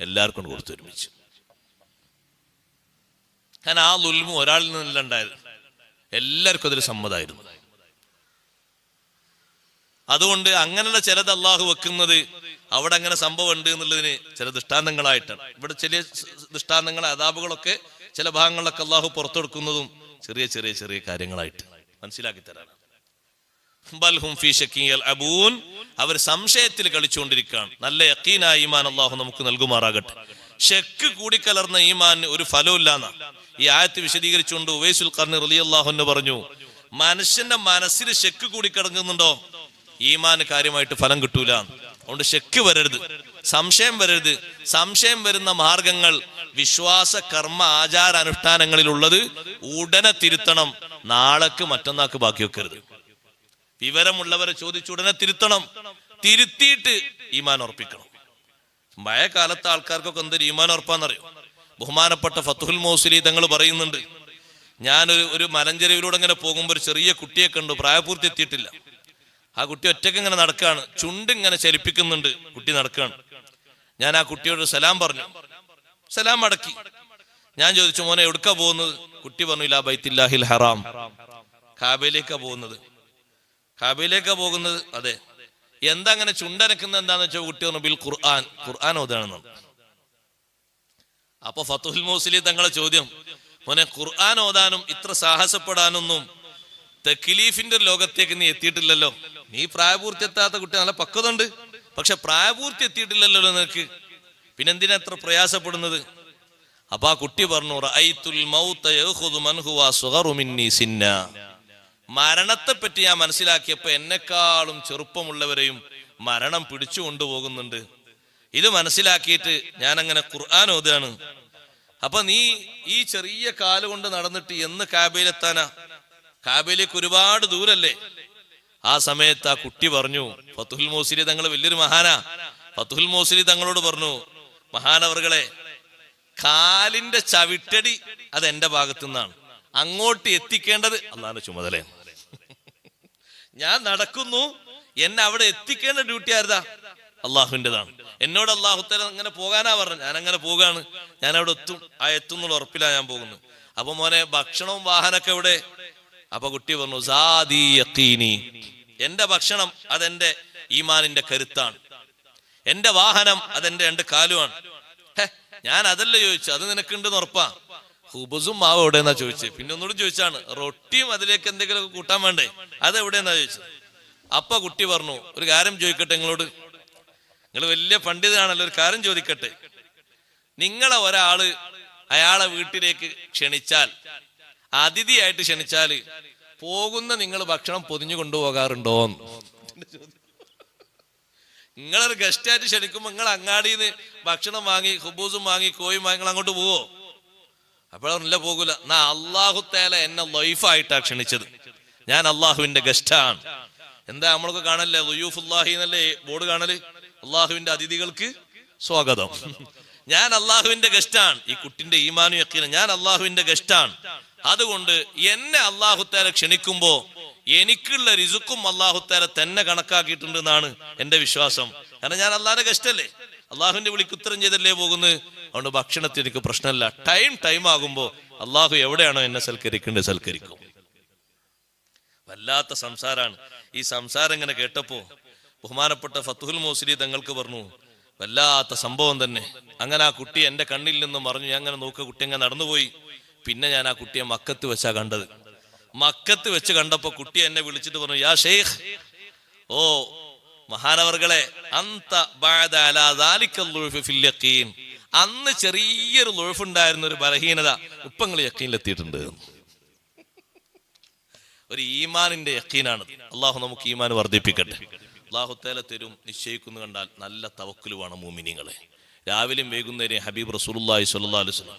എല്ലാവർക്കും കൊടുത്തു ഒരുമിച്ച്. കാരണം ആ ദുൽമ് ഒരാളിൽ നിന്നല്ല ഉണ്ടായത്, എല്ലാവർക്കും അതിൽ സമ്മതമായിരുന്നു. അതുകൊണ്ട് അങ്ങനെയുള്ള ചിലത് അള്ളാഹു വെക്കുന്നത് അവിടെ അങ്ങനെ സംഭവം ഉണ്ട് എന്നുള്ളതിന് ചില ദൃഷ്ടാന്തങ്ങളായിട്ടാണ്. ഇവിടെ ചില ദൃഷ്ടാന്തങ്ങൾ അദാബുകളൊക്കെ ചില ഭാഗങ്ങളിലൊക്കെ അള്ളാഹു പുറത്തെടുക്കുന്നതും ചെറിയ ചെറിയ ചെറിയ കാര്യങ്ങളായിട്ട് മനസ്സിലാക്കി തരാനാണ്. ബൽഹും ഫീ ശക്കിൻ യൽഅബൂൻ, അവർ സംശയത്തിൽ കളിച്ചുകൊണ്ടിരിക്കുകയാണ്. നല്ല യഖീനായ ഈമാൻ അള്ളാഹു നമുക്ക് നൽകുമാറാകട്ടെ. ഷെക്ക് കൂടിക്കലർന്ന ഈമാൻ ഒരു ഫലമില്ലാന്ന ഈ ആയത്ത് വിശദീകരിച്ചുകൊണ്ട് ഉവൈസുൽ ഖർനി റളിയല്ലാഹു അൻഹു പറഞ്ഞു, മനുഷ്യന്റെ മനസ്സിൽ ഷെക്ക് കൂടിക്കിടങ്ങുന്നുണ്ടോ ഈമാന് കാര്യമായിട്ട് ഫലം കിട്ടൂല. അതുകൊണ്ട് ഷെക്ക് വരരുത്, സംശയം വരരുത്. സംശയം വരുന്ന മാർഗങ്ങൾ വിശ്വാസ കർമ്മ ആചാര അനുഷ്ഠാനങ്ങളിലുള്ളത് ഉടനെ തിരുത്തണം. നാളേക്ക് മറ്റന്നാൾക്ക് ബാക്കി വെക്കരുത്. വിവരമുള്ളവരെ ചോദിച്ച് ഉടനെ തിരുത്തണം. തിരുത്തിയിട്ട് ഈമാൻ ഉറപ്പിക്കണം. മഴ കാലത്ത് ആൾക്കാർക്കൊക്കെ എന്തൊരു ഈമാൻ ഉറപ്പാന്നറിയോ? ബഹുമാനപ്പെട്ട ഫത്തുഹുൽ മൗസിലി തങ്ങൾ പറയുന്നുണ്ട്, ഞാനൊരു മലഞ്ചെരുവിലൂടെ ഇങ്ങനെ പോകുമ്പോൾ ഒരു ചെറിയ കുട്ടിയെ കണ്ടു, പ്രായപൂർത്തി എത്തിയിട്ടില്ല. ആ കുട്ടി ഒറ്റയ്ക്ക് ഇങ്ങനെ നടക്കുകയാണ്, ചുണ്ട് ഇങ്ങനെ ചലിപ്പിക്കുന്നുണ്ട്, കുട്ടി നടക്കുകയാണ്. ഞാൻ ആ കുട്ടിയോട് സലാം പറഞ്ഞു, സലാം മടക്കി. ഞാൻ ചോദിച്ചു, മോനെ എവിടുക്കാ പോകുന്നത്? കുട്ടി പറഞ്ഞു, ഇലാ ബൈത്തില്ലാഹിൽ ഹറാം, കാബയിലേക്കാ പോകുന്നത്. കാബയിലേക്കാ പോകുന്നത്? അതെ. എന്താ അങ്ങനെ ചുണ്ടനക്കുന്നത് എന്താന്ന് വെച്ചാൽ കുട്ടി പറഞ്ഞു, ബിൽ ഖുർആൻ, ഖുർആൻ ഓതാണെന്നാണ്. അപ്പൊ ഫത്തുഹുൽ മൗസിലി തങ്ങളെ ചോദ്യം, മോനെ ഖുർആൻ ഓതാനും ഇത്ര സാഹസപ്പെടാനൊന്നും തക്ലീഫിന്റെ ലോകത്തേക്ക് നീ എത്തിയിട്ടില്ലല്ലോ. നീ പ്രായപൂർത്തി എത്താത്ത കുട്ടി, നല്ല പക്വത ഉണ്ട്, പക്ഷെ പ്രായപൂർത്തി എത്തിയിട്ടില്ലല്ലോ നിനക്ക്, പിന്നെന്തിനാ എത്ര പ്രയാസപ്പെടുന്നത്? അപ്പൊ ആ കുട്ടി പറഞ്ഞു, റഅയ്തുൽ മൗത യഖുദു മൻ ഹുവ അസ്ഗറു മിന്നി സിന്ന. മരണത്തെ പറ്റി ഞാൻ മനസ്സിലാക്കിയപ്പോ എന്നെക്കാളും ചെറുപ്പമുള്ളവരെയും മരണം പിടിച്ചു കൊണ്ടുപോകുന്നുണ്ട്. ഇത് മനസ്സിലാക്കിയിട്ട് ഞാൻ അങ്ങനെ ഖുർആൻ ഓതുകയാണ്. അപ്പൊ നീ ഈ ചെറിയ കാലുകൊണ്ട് നടന്നിട്ട് എന്ന് കാബയിലെത്താനാ? കാബയിലേക്ക് ഒരുപാട് ദൂരല്ലേ? ആ സമയത്ത് ആ കുട്ടി പറഞ്ഞു, ഫത്തുഹുൽ മൗസിലി തങ്ങൾ വലിയൊരു മഹാനാ, ഫത്തുഹുൽ മൗസിലി തങ്ങളോട് പറഞ്ഞു, മഹാനവർകളെ, കാലിന്റെ ചവിട്ടടി അത് എന്റെ ഭാഗത്തു നിന്നാണ്, അങ്ങോട്ട് എത്തിക്കേണ്ടത് അള്ളാന്റെ ചുമതലയാണ്. ഞാൻ നടക്കുന്നു, എന്നെ അവിടെ എത്തിക്കേണ്ട ഡ്യൂട്ടി ആരുതാ? അള്ളാഹുവിൻ്റെതാണ്. എന്നോട് അള്ളാഹുത്തല അങ്ങനെ പോകാനാ പറഞ്ഞു, ഞാൻ അങ്ങനെ പോകാണ്, ഞാൻ അവിടെ എത്തും, ആ എത്തുന്നുള്ള ഉറപ്പിലാ ഞാൻ പോകുന്നു. അപ്പൊ മോനെ ഭക്ഷണവും വാഹനമൊക്കെ എവിടെ? അപ്പൊ കുട്ടി പറഞ്ഞു, സാദി യഖീനി, എന്റെ ഭക്ഷണം അതെന്റെ ഈമാനിന്റെ കരുത്താണ്, എന്റെ വാഹനം അതെന്റെ 2 കാലുമാണ്. ഞാൻ അതല്ല ചോദിച്ചു, അത് നിനക്കുണ്ടെന്ന് ഉറപ്പാ. ഹുബസും മാവ് എവിടെയെന്നാ ചോദിച്ചത്. പിന്നെ ഒന്നുകൂടി ചോദിച്ചാണ്, റൊട്ടിയും അതിലേക്ക് എന്തെങ്കിലുമൊക്കെ കൂട്ടാൻ വേണ്ടേ, അതെവിടെയെന്നാ ചോദിച്ചത്. അപ്പൊ കുട്ടി പറഞ്ഞു, ഒരു കാര്യം ചോദിക്കട്ടെ നിങ്ങളോട്, നിങ്ങൾ വലിയ പണ്ഡിതനാണല്ലോ, ഒരു കാര്യം ചോദിക്കട്ടെ, നിങ്ങളെ ഒരാള് അയാളെ വീട്ടിലേക്ക് ക്ഷണിച്ചാൽ, അതിഥിയായിട്ട് ക്ഷണിച്ചാല് പോകുന്ന നിങ്ങൾ ഭക്ഷണം പൊതിഞ്ഞു കൊണ്ടുപോകാറുണ്ടോ? നിങ്ങളൊരു ഗസ്റ്റായിട്ട് ക്ഷണിക്കുമ്പോ നിങ്ങൾ അങ്ങാടിയിൽ നിന്ന് ഭക്ഷണം വാങ്ങി, ഹുബൂസും വാങ്ങി, കോയും വാങ്ങി അങ്ങോട്ട് പോവോ? അപ്പോഴല്ല, പോകൂല. എന്നാ അള്ളാഹു തആല എന്നെ ലൈഫായിട്ടാ ക്ഷണിച്ചത്, ഞാൻ അള്ളാഹുവിന്റെ ഗസ്റ്റാണ്. എന്താ നമ്മളൊക്കെ കാണല്ലേ, ളുയൂഫുല്ലാഹി എന്നല്ലേ ബോർഡ് കാണല്, അള്ളാഹുവിന്റെ അതിഥികൾക്ക് സ്വാഗതം. ഞാൻ അള്ളാഹുവിന്റെ ഗസ്റ്റാണ്. ഈ കുട്ടിന്റെ ഈമാനും യഖീനും, ഞാൻ അള്ളാഹുവിന്റെ ഗസ്റ്റാണ്. അതുകൊണ്ട് എന്നെ അള്ളാഹു തആല ക്ഷണിക്കുമ്പോ എനിക്കുള്ള റിസുക്കും അള്ളാഹു തആല തന്നെ കണക്കാക്കിയിട്ടുണ്ട് എന്നാണ് എന്റെ വിശ്വാസം. കാരണം ഞാൻ അള്ളാഹിന്റെ ഗസ്റ്റല്ലേ, അള്ളാഹുവിന്റെ വിളിക്ക് ഉത്തരം ചെയ്തല്ലേ പോകുന്നത്. അതുകൊണ്ട് ഭക്ഷണത്തിന് എനിക്ക് പ്രശ്നമില്ല. ടൈം ആകുമ്പോ അള്ളാഹു എവിടെയാണോ എന്നെ സൽക്കരിക്കേണ്ടത് സൽക്കരിക്കും. വല്ലാത്ത സംസാരാണ്. ഈ സംസാരം ഇങ്ങനെ കേട്ടപ്പോ ബഹുമാനപ്പെട്ട ഫത്തുഹുൽ മൗസിലി തങ്ങൾക്ക് പറഞ്ഞു, വല്ലാത്ത സംഭവം തന്നെ. അങ്ങനെ ആ കുട്ടി എന്റെ കണ്ണിൽ നിന്ന് മറഞ്ഞു. ഞാൻ അങ്ങനെ നോക്കുക, കുട്ടി അങ്ങനെ നടന്നുപോയി. പിന്നെ ഞാൻ ആ കുട്ടിയെ മക്കത്ത് വെച്ചാ കണ്ടത്. മക്കത്ത് വെച്ച് കണ്ടപ്പോ കുട്ടി എന്നെ വിളിച്ചിട്ട് പറഞ്ഞു, യാ ഷെയ്ഖ്, ഓ മഹാനവർകളെ, അന്ത ബഅദ അലാ ദാലിക്കൽ ളുഅ്ഫ് ഫിൽ യഖീൻ, അന്ന് ചെറിയൊരു ളുഅ്ഫ് ഉണ്ടായിരുന്ന ഒരു ബലഹീനത ഇപ്പൊ നിങ്ങൾ യഖീനിലെത്തിയിട്ടുണ്ട്. ഒരു ഈമാനിന്റെ യഖീനാണ്. അള്ളാഹു നമുക്ക് ഈമാൻ വർദ്ധിപ്പിക്കട്ടെ. അള്ളാഹു തആല തരും, നിശ്ചയിക്കുന്നു കണ്ടാൽ നല്ല തവക്കുൽ വേണം മുഅ്മിനീങ്ങളെ. രാവിലെയും വൈകുന്നേരം ഹബീബ് റസൂലുള്ളാഹി സ്വല്ലല്ലാഹു അലൈഹി വസല്ലം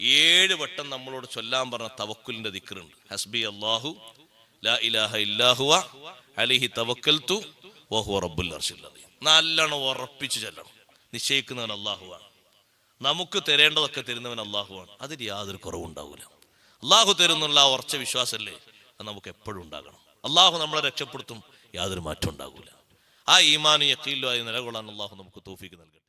7 വട്ടം നമ്മളോട് ചൊല്ലാൻ പറഞ്ഞ തവക്കുലിന്റെ ദിക്റുണ്ട്. ഹസ്ബി അല്ലാഹു ലാ ഇലാഹ ഇല്ലാ ഹുവ അലൈഹി തവക്കൽതു വഹുവ റബ്ബുൽ അർശിൽ അദീം. നല്ലോണം ഉറപ്പിച്ചു ചൊല്ലണം. നിശ്ചയിക്കുന്നവൻ അല്ലാഹുവാണ്, നമുക്ക് തരേണ്ടതൊക്കെ തരുന്നവൻ അല്ലാഹുവാണ്. അതിൽ യാതൊരു കുറവുണ്ടാവില്ല. അല്ലാഹു തരുന്നുള്ള ആ ഉറച്ച വിശ്വാസമല്ലേ, അത് നമുക്ക് എപ്പോഴും ഉണ്ടാകണം. അല്ലാഹു നമ്മളെ രക്ഷപ്പെടുത്തും, യാതൊരു മാറ്റം ഉണ്ടാകില്ല. ആ ഈമാനും യഖീനിലുമായി നിലകൊള്ളാൻ അല്ലാഹു നമുക്ക് തൗഫീഖ് നൽകട്ടെ.